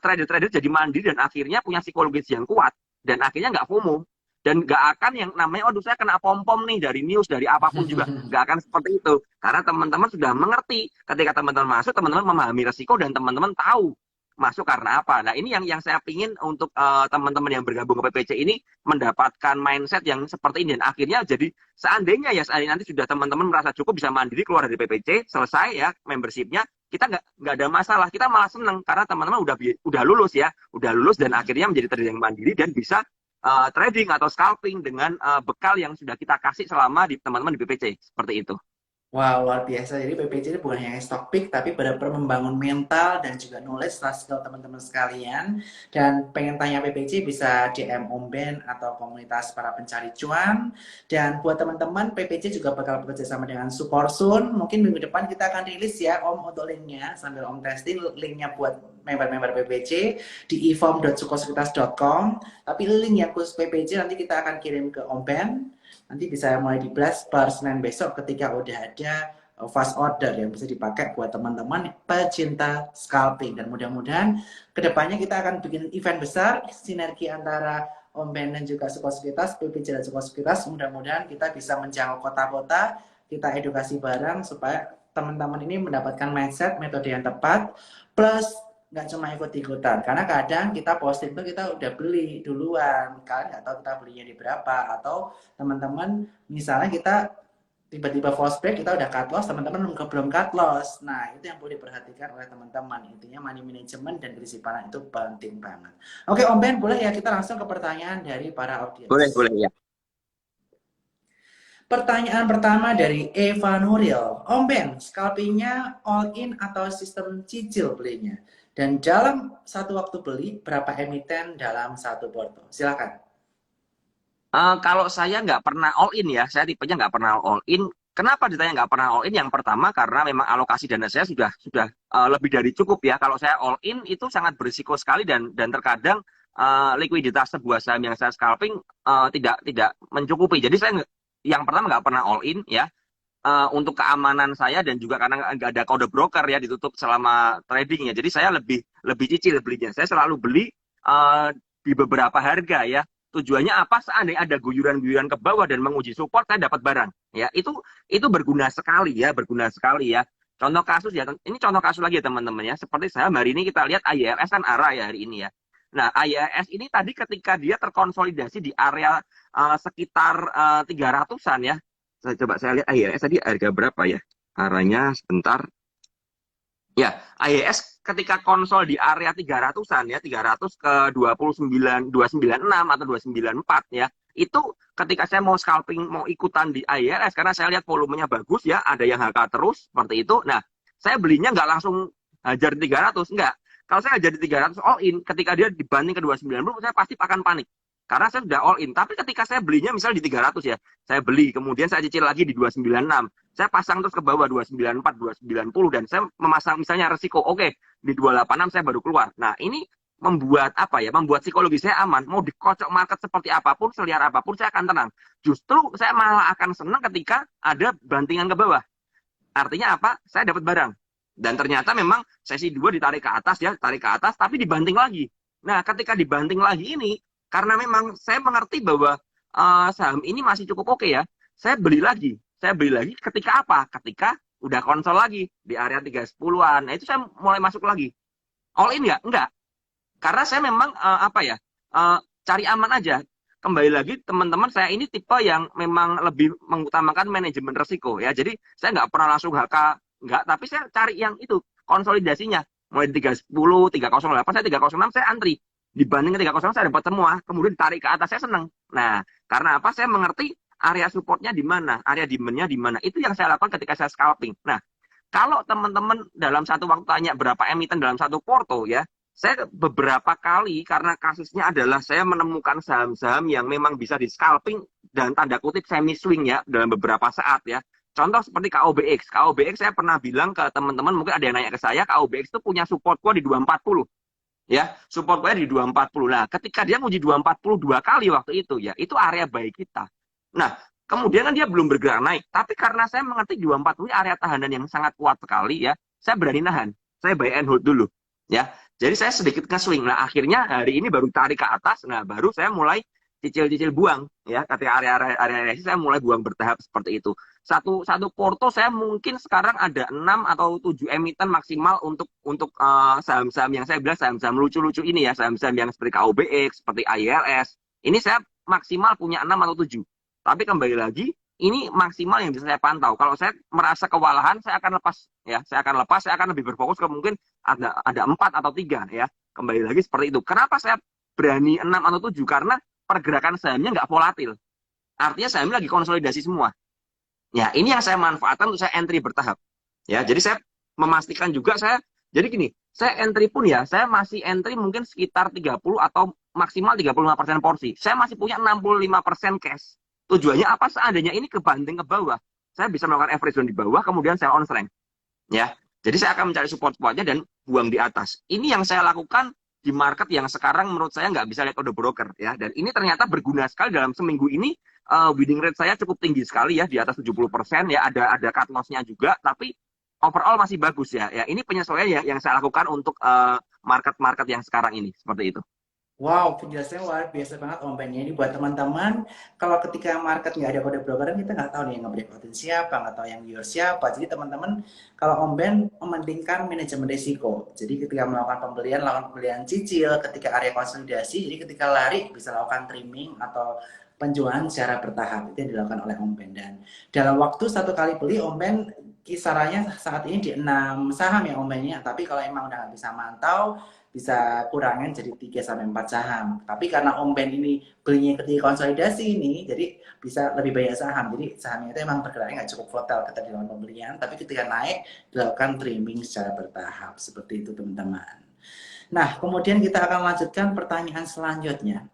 Trader-trader jadi mandiri dan akhirnya punya psikologis yang kuat dan akhirnya nggak FOMO dan nggak akan yang namanya, waduh saya kena pom-pom nih dari news, dari apapun juga, nggak akan seperti itu. Karena teman-teman sudah mengerti, ketika teman-teman masuk, teman-teman memahami resiko dan teman-teman tahu masuk karena apa. Nah, ini yang saya pingin untuk teman-teman yang bergabung ke PPC ini mendapatkan mindset yang seperti ini. Dan akhirnya jadi seandainya nanti sudah teman-teman merasa cukup bisa mandiri keluar dari PPC, selesai ya membershipnya, kita nggak ada masalah, kita malah seneng karena teman-teman udah lulus ya, udah lulus dan akhirnya menjadi trader yang mandiri dan bisa trading atau scalping dengan bekal yang sudah kita kasih selama di teman-teman di PPC seperti itu. Wow, luar biasa. Jadi PPC ini bukan hanya stock pick, tapi benar-benar membangun mental dan juga knowledge skill teman-teman sekalian. Dan pengen tanya PPC bisa DM Om Ben atau komunitas para pencari cuan. Dan buat teman-teman, PPC juga bakal bekerja sama dengan Sukorsun. Mungkin minggu depan kita akan rilis ya Om untuk linknya. Sambil Om testing linknya buat member-member PPC di eform.sukosekuritas.com. Tapi link yang khusus PPC nanti kita akan kirim ke Om Ben. Nanti bisa mulai di blast per Senin besok ketika udah ada fast order yang bisa dipakai buat teman-teman pecinta scalping. Dan mudah-mudahan kedepannya kita akan bikin event besar, sinergi antara Om Ben dan juga Sukosekuritas, PPC dan Sukosekuritas. Mudah-mudahan kita bisa menjangkau kota-kota, kita edukasi bareng supaya teman-teman ini mendapatkan mindset, metode yang tepat, plus nggak cuma ikut-ikutan, karena kadang kita posting tuh kita udah beli duluan, kalian nggak tahu kita belinya di berapa, atau teman-teman misalnya kita tiba-tiba false break, kita udah cut loss, teman-teman belum cut loss. Nah, itu yang perlu diperhatikan oleh teman-teman. Intinya money management dan kedisiplinan itu penting banget. Oke, Om Ben, boleh ya kita langsung ke pertanyaan dari para audiens? Boleh ya. Pertanyaan pertama dari Eva Nuril. Om Ben, scalpingnya all in atau sistem cicil belinya? Dan dalam satu waktu beli, berapa emiten dalam satu porto? Silakan. Kalau saya nggak pernah all in ya, saya tipenya nggak pernah all in. Kenapa ditanya nggak pernah all in? Yang pertama karena memang alokasi dana saya sudah lebih dari cukup ya. Kalau saya all in itu sangat berisiko sekali dan terkadang likuiditas sebuah saham yang saya scalping tidak mencukupi. Jadi saya yang pertama nggak pernah all in ya. Untuk keamanan saya dan juga karena nggak ada kode broker ya ditutup selama trading ya. Jadi saya lebih cicil belinya. Saya selalu beli di beberapa harga ya. Tujuannya apa? Seandainya ada guyuran-guyuran ke bawah dan menguji support, saya dapat barang. Ya, itu berguna sekali ya, berguna sekali ya. Contoh kasus ya, ini contoh kasus lagi ya teman-teman ya. Seperti saham hari ini kita lihat IRS kan arah ya hari ini ya. Nah, IRS ini tadi ketika dia terkonsolidasi di area sekitar 300-an ya. Coba saya lihat IRS tadi harga berapa ya? Arahnya sebentar. Ya, IHS ketika konsol di area 300-an ya, 300 ke 29, 296 atau 294 ya. Itu ketika saya mau scalping, mau ikutan di IHS karena saya lihat volumenya bagus ya, ada yang HK terus seperti itu. Nah, saya belinya nggak langsung hajar 300, enggak. Kalau saya hajar di 300 all in, ketika dia dibanding ke 290, saya pasti akan panik. Karena saya sudah all in. Tapi ketika saya belinya misalnya di 300 ya, saya beli, kemudian saya cicil lagi di 296. Saya pasang terus ke bawah 294, 290 dan saya memasang misalnya resiko, oke, di 286 saya baru keluar. Nah, ini membuat apa ya? Membuat psikologi saya aman. Mau dikocok market seperti apapun, seliar apapun, saya akan tenang. Justru saya malah akan senang ketika ada bantingan ke bawah. Artinya apa? Saya dapat barang. Dan ternyata memang sesi 2 ditarik ke atas ya, tarik ke atas tapi dibanting lagi. Nah, ketika dibanting lagi ini karena memang saya mengerti bahwa saham ini masih cukup oke ya. Saya beli lagi. Saya beli lagi ketika apa? Ketika udah konsol lagi di area 310-an. Nah, itu saya mulai masuk lagi. All in nggak? Enggak. Karena saya memang cari aman aja. Kembali lagi teman-teman, saya ini tipe yang memang lebih mengutamakan manajemen resiko ya. Jadi saya nggak pernah langsung HK, nggak. Tapi saya cari yang itu konsolidasinya. Mulai di 310, 308, saya 306 saya antri. Dibanding ketika kosong saya dapat semua, kemudian ditarik ke atas saya senang. Nah, karena apa? Saya mengerti area supportnya di mana, area demand-nya di mana. Itu yang saya lakukan ketika saya scalping. Nah, kalau teman-teman dalam satu waktu tanya berapa emiten dalam satu porto ya, saya beberapa kali karena kasusnya adalah saya menemukan saham-saham yang memang bisa di scalping dan tanda kutip semi swing ya dalam beberapa saat ya. Contoh seperti KOBX. KOBX saya pernah bilang ke teman-teman, mungkin ada yang nanya ke saya, KOBX itu punya support kuat di 240 ya, support kuat di 240. Nah, ketika dia nguji 240 dua kali waktu itu ya, itu area baik kita. Nah, kemudian kan dia belum bergerak naik, tapi karena saya mengerti 240 area tahanan yang sangat kuat sekali ya, saya berani nahan. Saya buy and hold dulu ya. Jadi saya sedikit nge-swing. Nah, akhirnya hari ini baru tarik ke atas. Nah, baru saya mulai cicil-cicil buang ya. Ketika area resist saya mulai buang bertahap seperti itu. Satu porto saya mungkin sekarang ada 6 atau 7 emiten maksimal untuk saham-saham yang saya bilang saham-saham lucu-lucu ini ya, saham-saham yang seperti KOBX, seperti ILS. Ini saya maksimal punya 6 atau 7. Tapi kembali lagi, ini maksimal yang bisa saya pantau. Kalau saya merasa kewalahan, saya akan lepas ya. Saya akan lebih berfokus ke mungkin ada 4 atau 3 ya. Kembali lagi seperti itu. Kenapa saya berani 6 atau 7? Karena pergerakan sahamnya nggak volatil. Artinya sahamnya lagi konsolidasi semua. Ya, ini yang saya manfaatkan untuk saya entry bertahap. Ya, jadi saya memastikan juga jadi gini, saya entry pun ya, saya masih entry mungkin sekitar 30 atau maksimal 35% porsi. Saya masih punya 65% cash. Tujuannya apa? Seandainya ini kebanting ke bawah, saya bisa melakukan average zone di bawah, kemudian sell on strength. Ya, jadi saya akan mencari support-supportnya dan buang di atas. Ini yang saya lakukan di market yang sekarang menurut saya nggak bisa lihat order broker ya. Dan ini ternyata berguna sekali dalam seminggu ini. Winning rate saya cukup tinggi sekali ya, di atas 70% ya. Ada cut loss-nya juga, tapi overall masih bagus ya. Ya, ini penyesuaian ya yang saya lakukan untuk market-market yang sekarang ini seperti itu. Wow, penjelasannya luar biasa banget Om Ben. Ini buat teman-teman, kalau ketika market nggak ada kode broker, kita nggak tahu nih yang nge-breakoutin siapa, nggak tahu yang viewer siapa. Jadi teman-teman, kalau Om Ben mementingkan manajemen risiko. Jadi ketika melakukan lakukan pembelian cicil, ketika area konsolidasi, jadi ketika lari bisa lakukan trimming atau penjualan secara bertahap. Itu yang dilakukan oleh Om Ben. Dan dalam waktu satu kali beli, Om Ben kisarannya saat ini di 6 saham ya Om Ben ya. Tapi kalau emang udah nggak bisa mantau, bisa kurangin jadi 3-4 saham. Tapi karena Om Ben ini belinya ketika konsolidasi ini, jadi bisa lebih banyak saham. Jadi sahamnya itu emang bergeraknya nggak cukup volatile ketika dilakukan pembelian, tapi ketika naik dilakukan trimming secara bertahap. Seperti itu teman-teman. Nah, kemudian kita akan lanjutkan pertanyaan selanjutnya.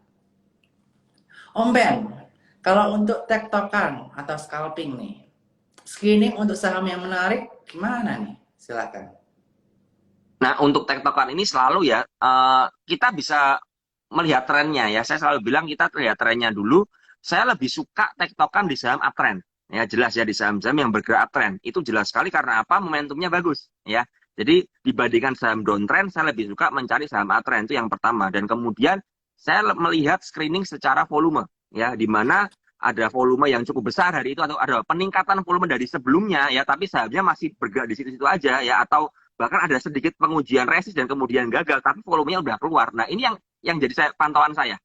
Om Ben, kalau untuk tektokan atau scalping nih, screening untuk saham yang menarik gimana nih? Silakan. Nah, untuk tektokan ini selalu ya, kita bisa melihat trennya ya. Saya selalu bilang kita lihat trennya dulu. Saya lebih suka tektokan di saham uptrend. Ya, jelas ya di saham-saham yang bergerak uptrend. Itu jelas sekali karena apa? Momentumnya bagus. Ya, jadi dibandingkan saham downtrend, saya lebih suka mencari saham uptrend. Itu yang pertama. Dan kemudian saya melihat screening secara volume. Ya, di mana ada volume yang cukup besar hari itu atau ada peningkatan volume dari sebelumnya ya, tapi sahamnya masih bergerak di situ-situ aja ya, atau bahkan ada sedikit pengujian resist dan kemudian gagal, tapi volumenya udah keluar. Nah, ini yang jadi pantauan saya.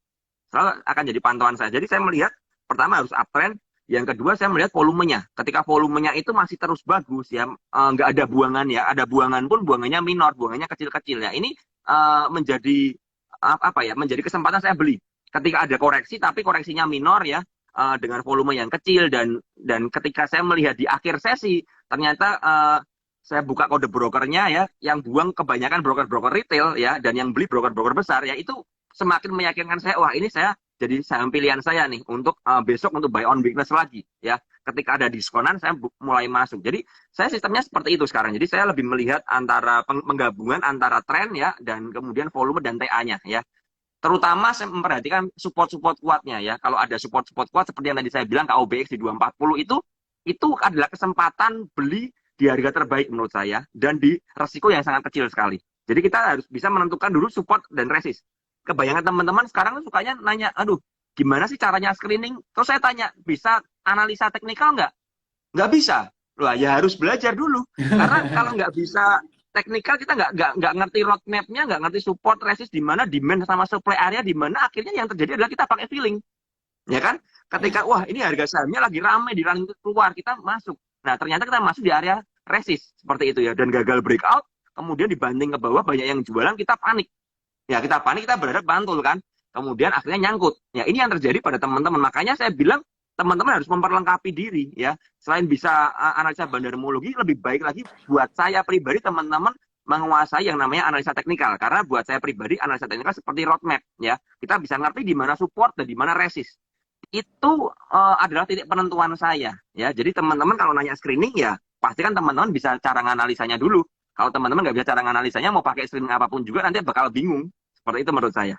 Selalu akan jadi pantauan saya. Jadi saya melihat, pertama harus uptrend, yang kedua saya melihat volumenya. Ketika volumenya itu masih terus bagus ya, nggak ada buangan ya, ada buangan pun buangannya minor, buangannya kecil-kecil ya. Ini menjadi menjadi kesempatan saya beli. Ketika ada koreksi, tapi koreksinya minor ya, dengan volume yang kecil dan ketika saya melihat di akhir sesi, ternyata saya buka kode brokernya ya, yang buang kebanyakan broker-broker retail ya, dan yang beli broker-broker besar ya, itu semakin meyakinkan saya, wah ini saya jadi saham pilihan saya nih untuk besok untuk buy on weakness lagi ya. Ketika ada diskonan saya mulai masuk. Jadi saya sistemnya seperti itu sekarang. Jadi saya lebih melihat antara penggabungan antara tren ya dan kemudian volume dan TA-nya ya. Terutama saya memperhatikan support-support kuatnya ya. Kalau ada support-support kuat seperti yang tadi saya bilang KOBX di 240 itu adalah kesempatan beli di harga terbaik menurut saya dan di resiko yang sangat kecil sekali. Jadi kita harus bisa menentukan dulu support dan resist. Kebanyakan teman-teman sekarang sukanya nanya, aduh gimana sih caranya screening? Terus saya tanya, bisa analisa teknikal nggak? Nggak bisa. Loh, ya harus belajar dulu. Karena kalau nggak bisa teknikal, kita nggak ngerti roadmap-nya, nggak ngerti support, resist di mana, demand sama supply area di mana, akhirnya yang terjadi adalah kita pakai feeling. Ya kan? Ketika, wah ini harga sahamnya lagi ramai di running keluar, kita masuk. Nah, ternyata kita masuk di area resist seperti itu ya, dan gagal breakout, kemudian dibanting ke bawah banyak yang jualan, kita panik. Ya, kita panik, kita berharap bantul kan. Kemudian akhirnya nyangkut. Ya, ini yang terjadi pada teman-teman. Makanya saya bilang teman-teman harus memperlengkapi diri ya. Selain bisa analisa bandarmologi, lebih baik lagi buat saya pribadi teman-teman menguasai yang namanya analisa teknikal. Karena buat saya pribadi analisa teknikal seperti roadmap ya. Kita bisa ngerti di mana support dan di mana resist. Itu adalah titik penentuan saya ya. Jadi teman-teman kalau nanya screening ya pastikan teman-teman bisa cara analisanya dulu. Kalau teman-teman nggak bisa cara analisanya mau pakai screening apapun juga nanti bakal bingung. Seperti itu menurut saya.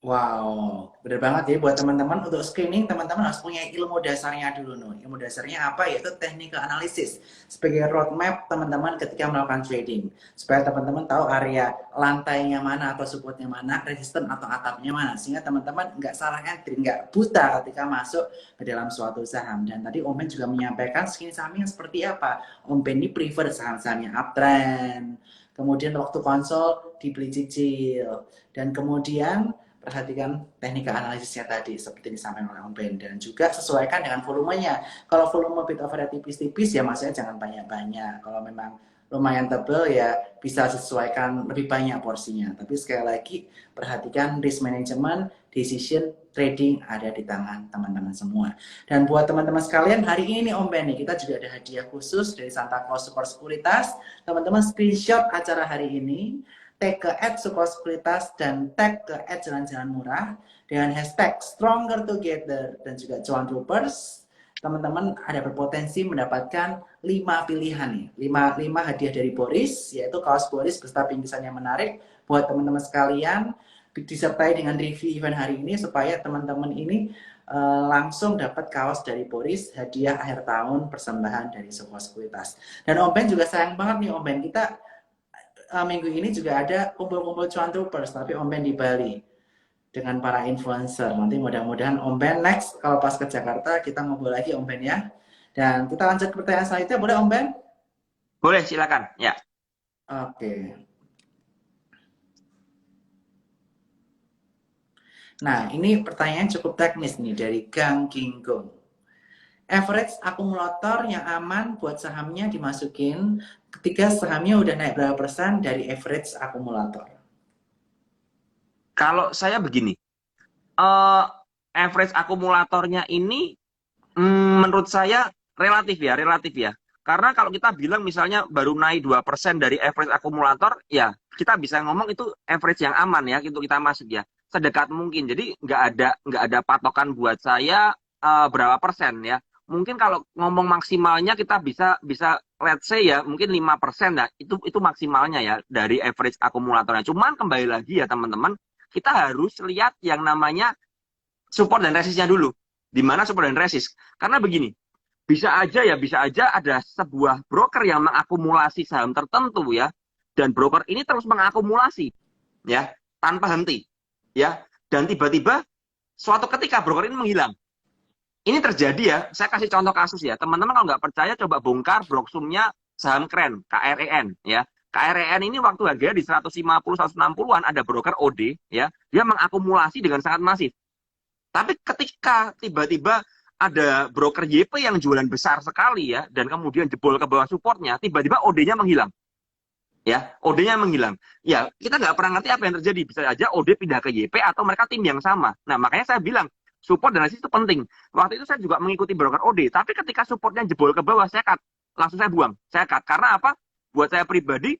Wow, bener banget ya buat teman-teman untuk screening teman-teman harus punya ilmu dasarnya dulu nih. Ilmu dasarnya apa? Yaitu technical analysis sebagai roadmap teman-teman ketika melakukan trading supaya teman-teman tahu area lantainya mana atau supportnya mana, resisten atau atapnya mana sehingga teman-teman nggak salah entry, nggak buta ketika masuk ke dalam suatu saham. Dan tadi Om Ben juga menyampaikan screening sahamnya seperti apa. Om Ben ini prefer saham-sahamnya uptrend, kemudian waktu konsol dibeli cicil, dan kemudian perhatikan teknik analisisnya tadi seperti disampaikan oleh Om Ben dan juga sesuaikan dengan volumenya. Kalau volume bid offer tipis-tipis ya maksudnya jangan banyak-banyak. Kalau memang lumayan tebel ya bisa sesuaikan lebih banyak porsinya. Tapi sekali lagi perhatikan risk management, decision trading ada di tangan teman-teman semua. Dan buat teman-teman sekalian hari ini nih Om Ben nih kita juga ada hadiah khusus dari Santa Claus Super Sekuritas. Teman-teman screenshot acara hari ini, tag ke @sukosekuritas dan tag ke @jalan-jalan murah dengan hashtag stronger together dan juga cuan troopers. Teman-teman ada berpotensi mendapatkan 5 pilihan nih, 5 hadiah dari Boris, yaitu kaos Boris beserta bingkisan yang menarik buat teman-teman sekalian, disertai dengan review event hari ini supaya teman-teman ini langsung dapat kaos dari Boris, hadiah akhir tahun persembahan dari Suko Sekuritas. Dan Om Ben juga sayang banget nih Om Ben, kita minggu ini juga ada kumpul-kumpul cuan troopers tapi Om Ben di Bali dengan para influencer. Nanti mudah-mudahan Om Ben next kalau pas ke Jakarta kita ngobrol lagi Om Ben ya. Dan kita lanjut ke pertanyaan selanjutnya, boleh Om Ben? Boleh, silakan. Ya. Oke. Nah, ini pertanyaan cukup teknis nih dari Gang Kinggong. Average akumulator yang aman buat sahamnya dimasukin ketika sahamnya udah naik berapa persen dari average akumulator? Kalau saya begini, average akumulatornya ini menurut saya relatif ya. Karena kalau kita bilang misalnya baru naik 2% dari average akumulator, ya kita bisa ngomong itu average yang aman ya, itu kita masuk ya. Sedekat mungkin. Jadi nggak ada patokan buat saya berapa persen ya. Mungkin kalau ngomong maksimalnya kita bisa let's say ya, mungkin 5%. Nah, itu maksimalnya ya dari average akumulatornya. Cuman kembali lagi ya teman-teman, kita harus lihat yang namanya support dan resistnya dulu. Di mana support dan resist? Karena begini, bisa aja ada sebuah broker yang mengakumulasi saham tertentu ya, dan broker ini terus mengakumulasi ya tanpa henti ya, dan tiba-tiba suatu ketika broker ini menghilang. Ini terjadi ya, saya kasih contoh kasus ya, teman-teman kalau nggak percaya coba bongkar broksumnya saham keren KREN ya. KREN ini waktu harganya di 150-160-an ada broker OD ya, dia mengakumulasi dengan sangat masif. Tapi ketika tiba-tiba ada broker YP yang jualan besar sekali ya, dan kemudian jebol ke bawah supportnya, tiba-tiba OD-nya menghilang. Ya, OD-nya menghilang. Ya, kita nggak pernah ngerti apa yang terjadi. Bisa aja OD pindah ke YP atau mereka tim yang sama. Nah, makanya saya bilang, support dan resist itu penting. Waktu itu saya juga mengikuti broker OD, tapi ketika supportnya jebol ke bawah, saya cut. Langsung saya buang. Saya cut. Karena apa? Buat saya pribadi,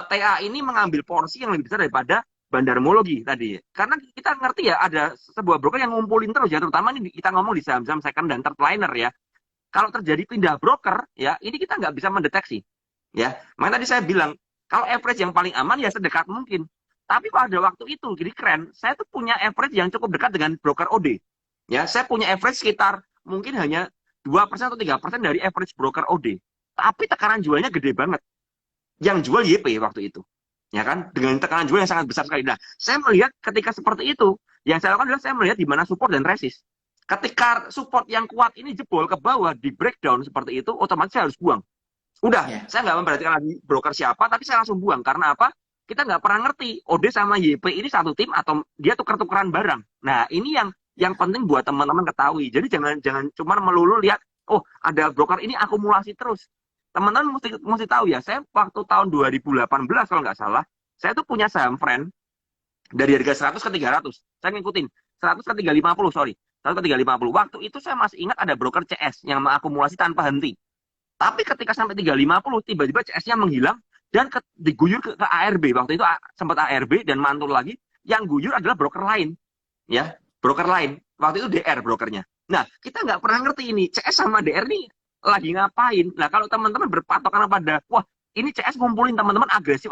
TA ini mengambil porsi yang lebih besar daripada bandarmologi tadi. Karena kita ngerti ya, ada sebuah broker yang ngumpulin terus ya, terutama ini kita ngomong di saham-saham second dan third liner ya. Kalau terjadi pindah broker, ya ini kita nggak bisa mendeteksi. Ya, makanya tadi saya bilang, kalau average yang paling aman ya sedekat mungkin. Tapi pada waktu itu, jadi keren, saya tuh punya average yang cukup dekat dengan broker OD. Ya, saya punya average sekitar mungkin hanya 2% atau 3% dari average broker OD. Tapi tekanan jualnya gede banget. Yang jual YP waktu itu. Ya kan, dengan tekanan jual yang sangat besar sekali. Nah, saya melihat ketika seperti itu, yang saya lakukan adalah saya melihat di mana support dan resist. Ketika support yang kuat ini jebol ke bawah, di breakdown seperti itu, otomatis saya harus buang. Udah, saya nggak memperhatikan lagi broker siapa, tapi saya langsung buang. Karena apa? Kita nggak pernah ngerti, OD sama YP ini satu tim atau dia tuker-tukeran barang. Nah, ini yang penting buat teman-teman ketahui. Jadi jangan cuma melulu lihat, oh ada broker ini akumulasi terus. Teman-teman mesti tahu ya, saya waktu tahun 2018 kalau nggak salah, saya tuh punya saham friend dari harga 100 ke 300. Saya ngikutin 100 ke 350, sorry. 1 ke 350. Waktu itu saya masih ingat ada broker CS yang mengakumulasi tanpa henti. Tapi ketika sampai 350, tiba-tiba CS-nya menghilang dan diguyur ke ARB. Waktu itu sempat ARB dan mantul lagi. Yang guyur adalah broker lain, ya, broker lain. Waktu itu DR brokernya. Nah, kita nggak pernah ngerti ini CS sama DR nih lagi ngapain. Nah, kalau teman-teman berpatokan pada, wah, ini CS ngumpulin teman-teman agresif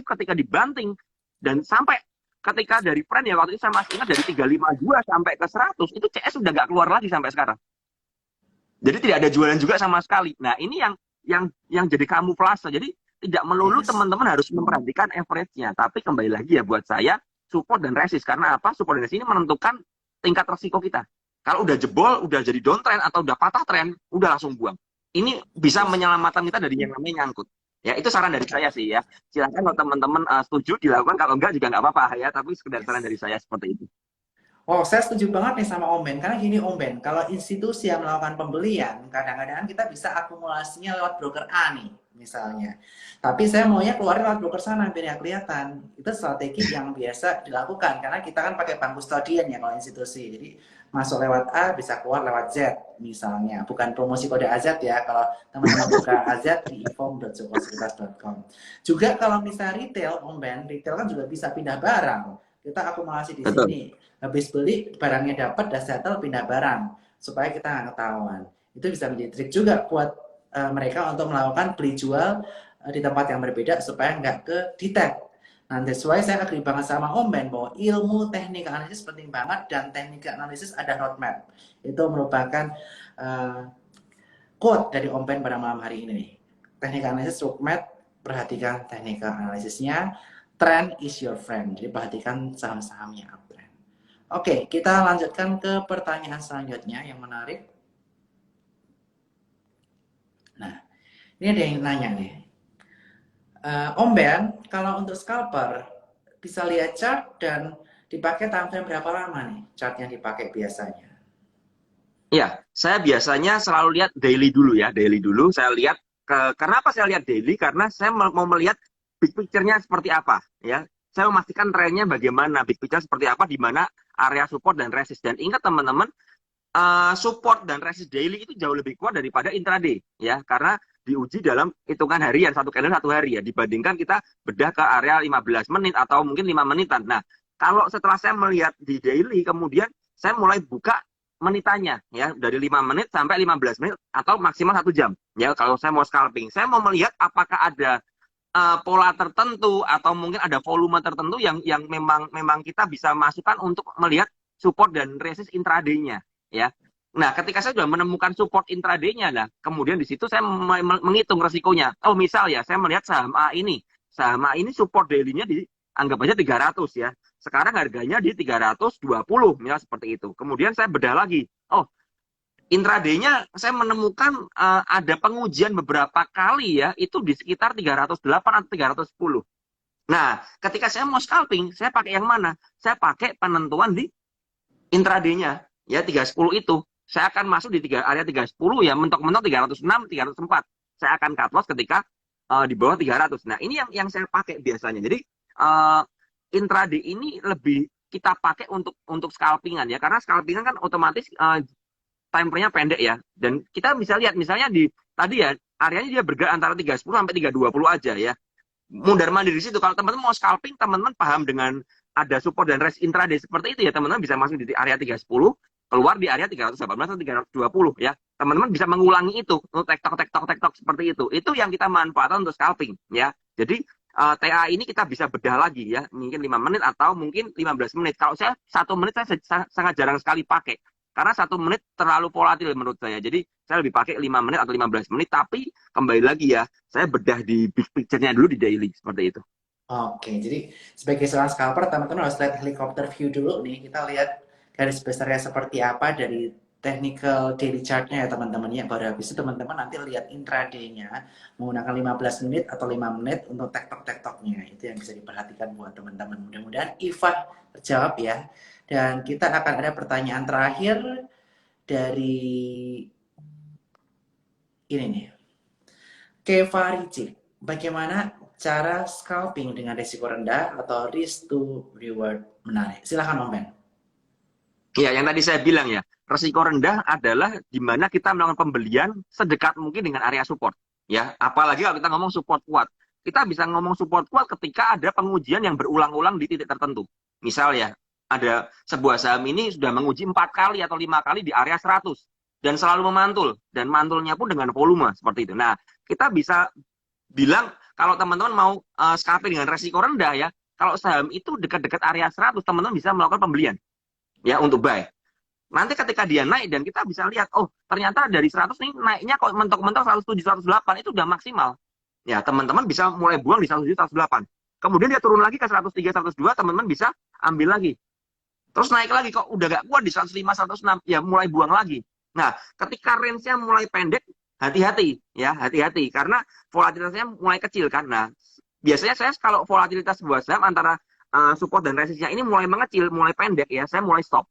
ketika dibanting dan sampai ketika dari friend ya waktu itu saya masih ingat dari 352 sampai ke 100 itu CS sudah nggak keluar lagi sampai sekarang. Jadi tidak ada jualan juga sama sekali. Nah, ini yang jadi kamuflase. Jadi tidak melulu Yes. teman-teman harus memperhatikan average-nya, tapi kembali lagi ya buat saya support dan resist. Karena apa? Support dan resist ini menentukan tingkat resiko kita. Kalau udah jebol, udah jadi downtrend atau udah patah trend, udah langsung buang. Ini bisa Yes. menyelamatkan kita dari yang namanya nyangkut. Ya, itu saran dari saya sih ya. Silakan kalau teman-teman setuju dilakukan, kalau enggak juga nggak apa-apa ya, tapi sekedar saran dari Yes. saya seperti itu. Oh, saya setuju banget nih sama Om Ben. Karena gini Om Ben, kalau institusi yang melakukan pembelian, kadang-kadang kita bisa akumulasinya lewat broker A nih, misalnya. Tapi saya maunya keluar lewat broker sana, biar ya kelihatan. Itu strategi yang biasa dilakukan, karena kita kan pakai bank kustodian ya kalau institusi. Jadi masuk lewat A, bisa keluar lewat Z, misalnya. Bukan promosi kode AZ ya, kalau teman-teman buka AZ di inform.jokosekuritas.com. Juga kalau misalnya retail, Om Ben, retail kan juga bisa pindah barang. Kita akumulasi di Betul. sini. Habis beli barangnya dapat dan settle pindah barang supaya kita nggak ketahuan. Itu bisa menjadi trik juga buat mereka untuk melakukan beli jual di tempat yang berbeda supaya nggak ke detect. Nah, that's why saya agree banget sama Om Ben bahwa ilmu teknik analisis penting banget dan teknik analisis ada roadmap. Itu merupakan quote dari Om Ben pada malam hari ini nih. Teknik analisis roadmap, perhatikan teknik analisisnya. Trend is your friend. Jadi perhatikan saham-sahamnya uptrend. Oke, kita lanjutkan ke pertanyaan selanjutnya yang menarik. Nah, ini ada yang nanya nih. Om Ben, kalau untuk scalper, bisa lihat chart dan dipakai time frame berapa lama nih chart yang dipakai biasanya? Ya, saya biasanya selalu lihat daily dulu ya, daily dulu. Saya lihat kenapa saya lihat daily? Karena saya mau melihat big picture-nya seperti apa, ya. Saya memastikan trennya bagaimana, big picture seperti apa, di mana area support dan resist. Dan ingat teman-teman, support dan resist daily itu jauh lebih kuat daripada intraday, ya. Karena diuji dalam hitungan harian, satu candle satu hari ya, dibandingkan kita bedah ke area 15 menit atau mungkin 5 menitan. Nah, kalau setelah saya melihat di daily, kemudian saya mulai buka menitannya ya dari 5 menit sampai 15 menit atau maksimal 1 jam ya kalau saya mau scalping. Saya mau melihat apakah ada pola tertentu atau mungkin ada volume tertentu yang memang kita bisa masukkan untuk melihat support dan resist intraday-nya ya. Nah, ketika saya sudah menemukan support intraday-nya, nah kemudian di situ saya menghitung resikonya. Oh, misal ya, saya melihat saham A ini support daily-nya di anggap aja 300 ya. Sekarang harganya di 320 ya seperti itu. Kemudian saya bedah lagi. Oh, intraday-nya saya menemukan ada pengujian beberapa kali ya, itu di sekitar 308 atau 310. Nah, ketika saya mau scalping, saya pakai yang mana? Saya pakai penentuan di intraday-nya ya 310 itu. Saya akan masuk di area 310 ya, mentok-mentok 306, 304. Saya akan cut loss ketika di bawah 300. Nah, ini yang saya pakai biasanya. Jadi intraday ini lebih kita pakai untuk scalpingan ya, karena scalpingan kan otomatis time frame-nya pendek ya. Dan kita bisa lihat misalnya di tadi ya areanya dia bergerak antara 310 sampai 320 aja ya. Mundar mandir di situ. Kalau teman-teman mau scalping, teman-teman paham dengan ada support dan rest intraday seperti itu ya, teman-teman bisa masuk di area 310, keluar di area 318 atau 320 ya. Teman-teman bisa mengulangi itu untuk tektok seperti itu. Itu yang kita manfaatkan untuk scalping ya. Jadi TA ini kita bisa bedah lagi ya, mungkin 5 menit atau mungkin 15 menit. Kalau saya 1 menit saya sangat jarang sekali pakai. Karena 1 menit terlalu volatil menurut saya. Jadi saya lebih pakai 5 menit atau 15 menit. Tapi kembali lagi ya, saya bedah di big picture-nya dulu di daily. Seperti itu. Oke, jadi sebagai seorang scalper, teman-teman harus lihat helikopter view dulu nih. Kita lihat garis besarnya seperti apa dari technical daily chart-nya ya teman-teman ya. Baru habis itu teman-teman nanti lihat intraday-nya menggunakan 15 menit atau 5 menit untuk tektok-tektoknya. Itu yang bisa diperhatikan buat teman-teman. Mudah-mudahan Iva terjawab ya. Dan kita akan ada pertanyaan terakhir dari ini nih. Keva Ricci, bagaimana cara scalping dengan risiko rendah atau risk to reward menarik? Silahkan Om Ben. Ya, yang tadi saya bilang ya, resiko rendah adalah di mana kita melakukan pembelian sedekat mungkin dengan area support. Ya, apalagi kalau kita ngomong support kuat. Kita bisa ngomong support kuat ketika ada pengujian yang berulang-ulang di titik tertentu. Misal ya, ada sebuah saham ini sudah menguji 4 kali atau 5 kali di area 100 dan selalu memantul dan mantulnya pun dengan volume seperti itu. Nah, kita bisa bilang kalau teman-teman mau scalping dengan resiko rendah ya, kalau saham itu dekat-dekat area 100, teman-teman bisa melakukan pembelian ya untuk buy. Nanti ketika dia naik dan kita bisa lihat, oh ternyata dari 100 nih naiknya kok mentok-mentok 107, 108 itu udah maksimal. Ya teman-teman bisa mulai buang di 107, 108. Kemudian dia turun lagi ke 103, 102, teman-teman bisa ambil lagi. Terus naik lagi kok udah gak kuat di 105, 106, ya mulai buang lagi. Nah, ketika range-nya mulai pendek, hati-hati ya, hati-hati karena volatilitasnya mulai kecil kan. Nah, biasanya saya kalau volatilitas sebuah saham antara support dan resistnya ini mulai mengecil, mulai pendek ya, saya mulai stop.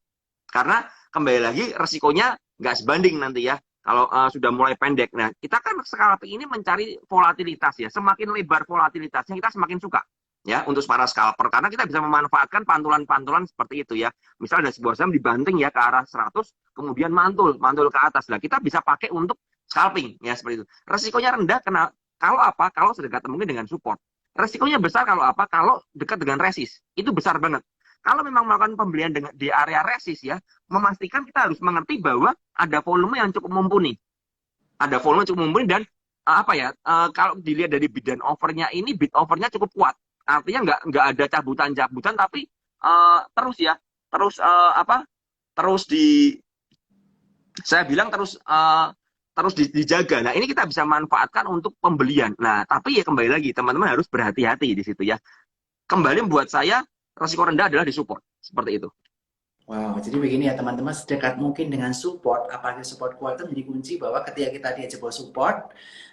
Karena kembali lagi resikonya nggak sebanding nanti ya kalau sudah mulai pendek. Nah, kita kan scalping ini mencari volatilitas ya. Semakin lebar volatilitasnya kita semakin suka ya untuk para scalper karena kita bisa memanfaatkan pantulan-pantulan seperti itu ya. Misal ada sebuah saham dibanting ya ke arah 100 kemudian mantul ke atas. Nah, kita bisa pakai untuk scalping ya seperti itu. Resikonya rendah kalau apa? Kalau sedekat mungkin dengan support. Resikonya besar kalau apa? Kalau dekat dengan resist. Itu besar banget. Kalau memang melakukan pembelian di area resist ya, memastikan kita harus mengerti bahwa ada volume yang cukup mumpuni. Ada volume yang cukup mumpuni dan apa ya? Kalau dilihat dari bid dan offernya ini, bid offernya cukup kuat. Artinya nggak ada cabutan-cabutan, tapi terus ya, terus apa? Terus saya bilang terus dijaga. Nah, ini kita bisa manfaatkan untuk pembelian. Nah, tapi ya kembali lagi, teman-teman harus berhati-hati di situ ya. Kembali buat saya, resiko rendah adalah di support. Seperti itu. Wow, jadi begini ya teman-teman, sedekat mungkin dengan support, apalagi support kuat itu menjadi kunci bahwa ketika kita di bawah support,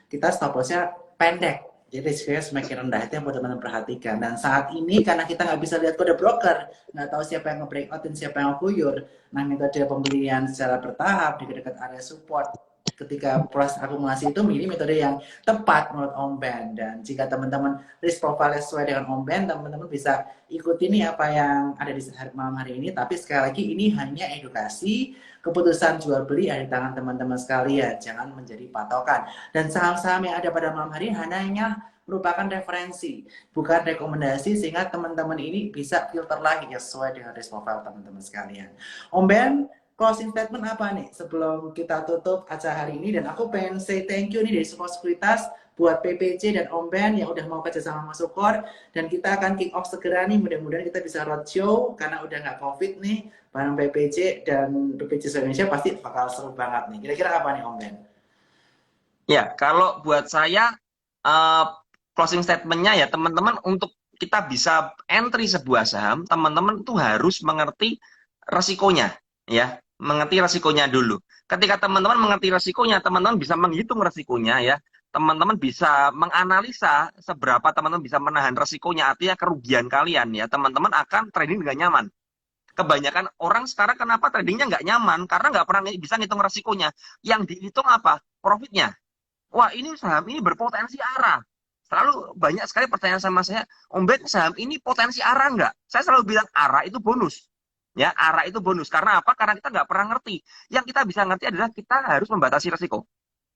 kita stop loss-nya pendek. Jadi risikonya semakin rendah, itu yang buat teman-teman perhatikan. Dan saat ini karena kita nggak bisa lihat kode broker, nggak tahu siapa yang nge-breakout dan siapa yang nge-guyur, nah metode pembelian secara bertahap di dekat area support ketika proses akumulasi itu menjadi metode yang tepat menurut Om Ben. Dan jika teman-teman risk profile sesuai dengan Om Ben, teman-teman bisa ikuti nih apa yang ada di malam hari ini. Tapi sekali lagi ini hanya edukasi, keputusan jual beli ada di tangan teman-teman sekalian, jangan menjadi patokan. Dan saham-saham yang ada pada malam hari hanya merupakan referensi, bukan rekomendasi, sehingga teman-teman ini bisa filter lagi ya sesuai dengan risk profile teman-teman sekalian. Om Ben, closing statement apa nih sebelum kita tutup acara hari ini? Dan aku pengen say thank you nih dari Support Sekuritas buat PPC dan Om Ben yang udah mau kerja sama masuk core, dan kita akan kick off segera nih, mudah-mudahan kita bisa roadshow karena udah nggak covid nih bareng PPC, dan PPC Indonesia pasti bakal seru banget nih. Kira-kira apa nih Om Ben? Ya, kalau buat saya closing statement-nya ya teman-teman untuk kita bisa entry sebuah saham, teman-teman tuh harus mengerti resikonya ya, mengerti resikonya dulu. Ketika teman-teman mengerti resikonya, teman-teman bisa menghitung resikonya ya. Teman-teman bisa menganalisa seberapa teman-teman bisa menahan resikonya, artinya kerugian kalian ya. Teman-teman akan trading dengan nyaman. Kebanyakan orang sekarang kenapa tradingnya nggak nyaman? Karena nggak pernah bisa ngitung resikonya. Yang dihitung apa? Profitnya. Wah, ini saham ini berpotensi arah. Selalu banyak sekali pertanyaan sama saya, Om Ben, saham ini potensi arah nggak? Saya selalu bilang arah itu bonus. Ya, arah itu bonus. Karena apa? Karena kita nggak pernah ngerti. Yang kita bisa ngerti adalah kita harus membatasi resiko.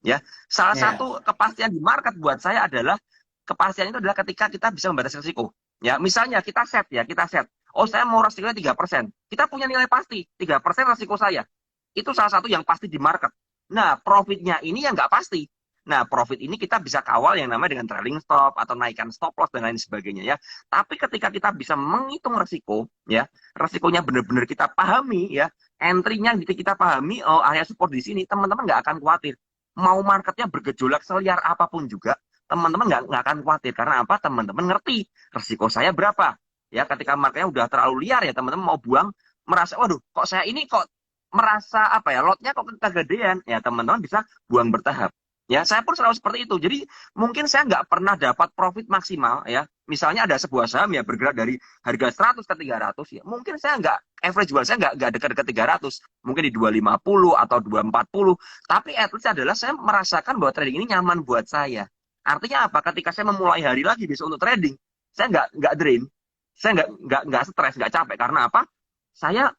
Ya, salah satu kepastian di market buat saya adalah kepastian itu adalah ketika kita bisa membatasi resiko. Ya, misalnya kita set ya, kita set. Oh, saya mau resikonya 3%. Kita punya nilai pasti, 3% resiko saya. Itu salah satu yang pasti di market. Nah, profitnya ini yang nggak pasti. Nah, profit ini kita bisa kawal yang namanya dengan trailing stop atau naikkan stop loss dan lain sebagainya ya. Tapi ketika kita bisa menghitung resiko, ya, resikonya benar-benar kita pahami ya, entry-nya kita pahami, oh area support di sini, teman-teman nggak akan khawatir. Mau marketnya bergejolak seliar apapun juga, teman-teman nggak akan khawatir. Karena apa? Teman-teman ngerti resiko saya berapa. Ya, ketika marketnya udah terlalu liar ya, teman-teman mau buang, merasa, waduh, kok saya ini kok merasa apa ya, lotnya kok kegedean, ya teman-teman bisa buang bertahap. Ya, saya pun selalu seperti itu. Jadi mungkin saya nggak pernah dapat profit maksimal ya. Misalnya ada sebuah saham ya bergerak dari harga 100 ke 300 ya. Mungkin saya nggak average jual saya nggak dekat-dekat 300. Mungkin di 250 atau 240. Tapi at least adalah saya merasakan bahwa trading ini nyaman buat saya. Artinya apa? Ketika saya memulai hari lagi besok untuk trading, saya nggak drain. Saya nggak stres, nggak capek. Karena apa? Saya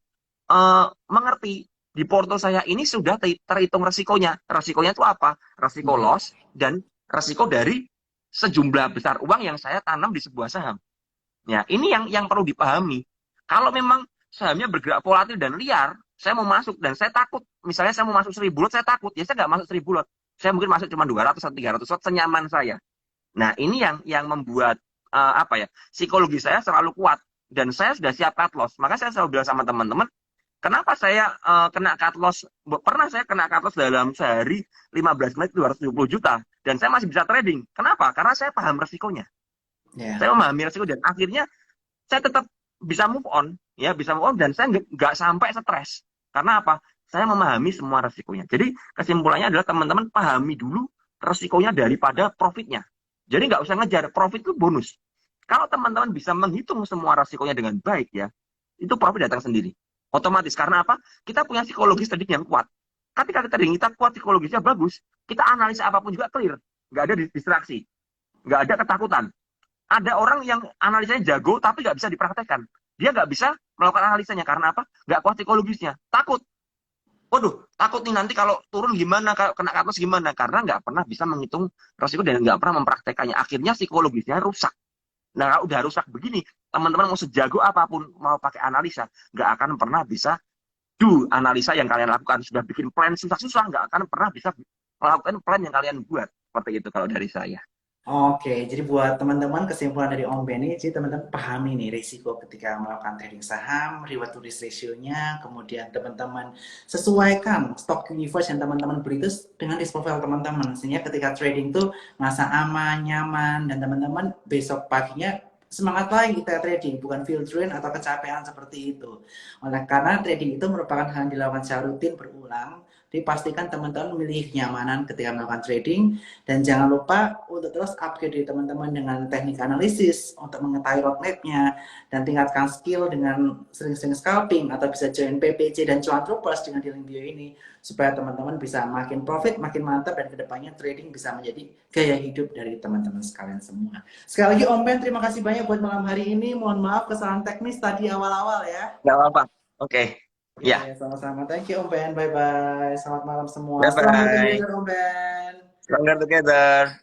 mengerti di porto saya ini sudah terhitung resikonya. Resikonya itu apa? Resiko Mhm. loss dan resiko dari sejumlah besar uang yang saya tanam di sebuah saham. Ya, ini yang perlu dipahami. Kalau memang sahamnya bergerak volatil dan liar, saya mau masuk dan saya takut. Misalnya saya mau masuk 1.000 lot, saya takut. Ya saya nggak masuk 1.000 lot. Saya mungkin masuk cuma 200 atau 300 lot senyaman saya. Nah, ini yang membuat apa ya? Psikologi saya selalu kuat dan saya sudah siap cut loss. Maka saya selalu bilang sama teman-teman, kenapa saya kena cut loss? Pernah saya kena cut loss dalam sehari 15 menit 270 juta dan saya masih bisa trading. Kenapa? Karena saya paham resikonya. Ya. Saya memahami resiko dan akhirnya saya tetap bisa move on, ya bisa move on dan saya nggak sampai stres. Karena apa? Saya memahami semua resikonya. Jadi kesimpulannya adalah teman-teman pahami dulu resikonya daripada profitnya. Jadi nggak usah ngejar, profit itu bonus. Kalau teman-teman bisa menghitung semua resikonya dengan baik ya, itu profit datang sendiri. Otomatis karena apa? Kita punya psikologis trading yang kuat. Ketika trading kita kuat, psikologisnya bagus, kita analisa apapun juga clear. Nggak ada distraksi, nggak ada ketakutan. Ada orang yang analisanya jago tapi nggak bisa dipraktekkan. Dia nggak bisa melakukan analisanya karena apa? Nggak kuat psikologisnya, takut. Waduh, takut nih nanti kalau turun gimana, kalau kena ke atas gimana? Karena nggak pernah bisa menghitung resiko dan nggak pernah mempraktekannya. Akhirnya psikologisnya rusak. Nah, kalau udah rusak begini, teman-teman mau sejago apapun mau pakai analisa, nggak akan pernah bisa do analisa yang kalian lakukan. Sudah bikin plan susah-susah, nggak akan pernah bisa melakukan plan yang kalian buat. Seperti itu kalau dari saya. Oke, jadi buat teman-teman kesimpulan dari Om Benny, jadi teman-teman pahami nih risiko ketika melakukan trading saham, reward to risk ratio-nya, kemudian teman-teman sesuaikan stock universe yang teman-teman beli itu dengan risk profile teman-teman. Sehingga ketika trading tuh merasa aman, nyaman, dan teman-teman besok paginya semangat lagi kita trading, bukan feel drain atau kecapean seperti itu. Oleh karena trading itu merupakan hal yang dilakukan secara rutin berulang, dipastikan teman-teman memilih kenyamanan ketika melakukan trading dan jangan lupa untuk terus upgrade diri teman-teman dengan teknik analisis untuk mengetahui roadmap-nya dan tingkatkan skill dengan sering-sering scalping atau bisa join PPC dan cuan troopers dengan di link bio ini supaya teman-teman bisa makin profit, makin mantap dan kedepannya trading bisa menjadi gaya hidup dari teman-teman sekalian semua. Sekali lagi Om Ben, terima kasih banyak buat malam hari ini. Mohon maaf kesalahan teknis tadi awal-awal ya. Nggak apa-apa. Oke. Ya, Oke, sama-sama. Thank you Om Ben. Bye-bye. Selamat malam semua. Selamat bye-bye. together Om Ben. Stronger together.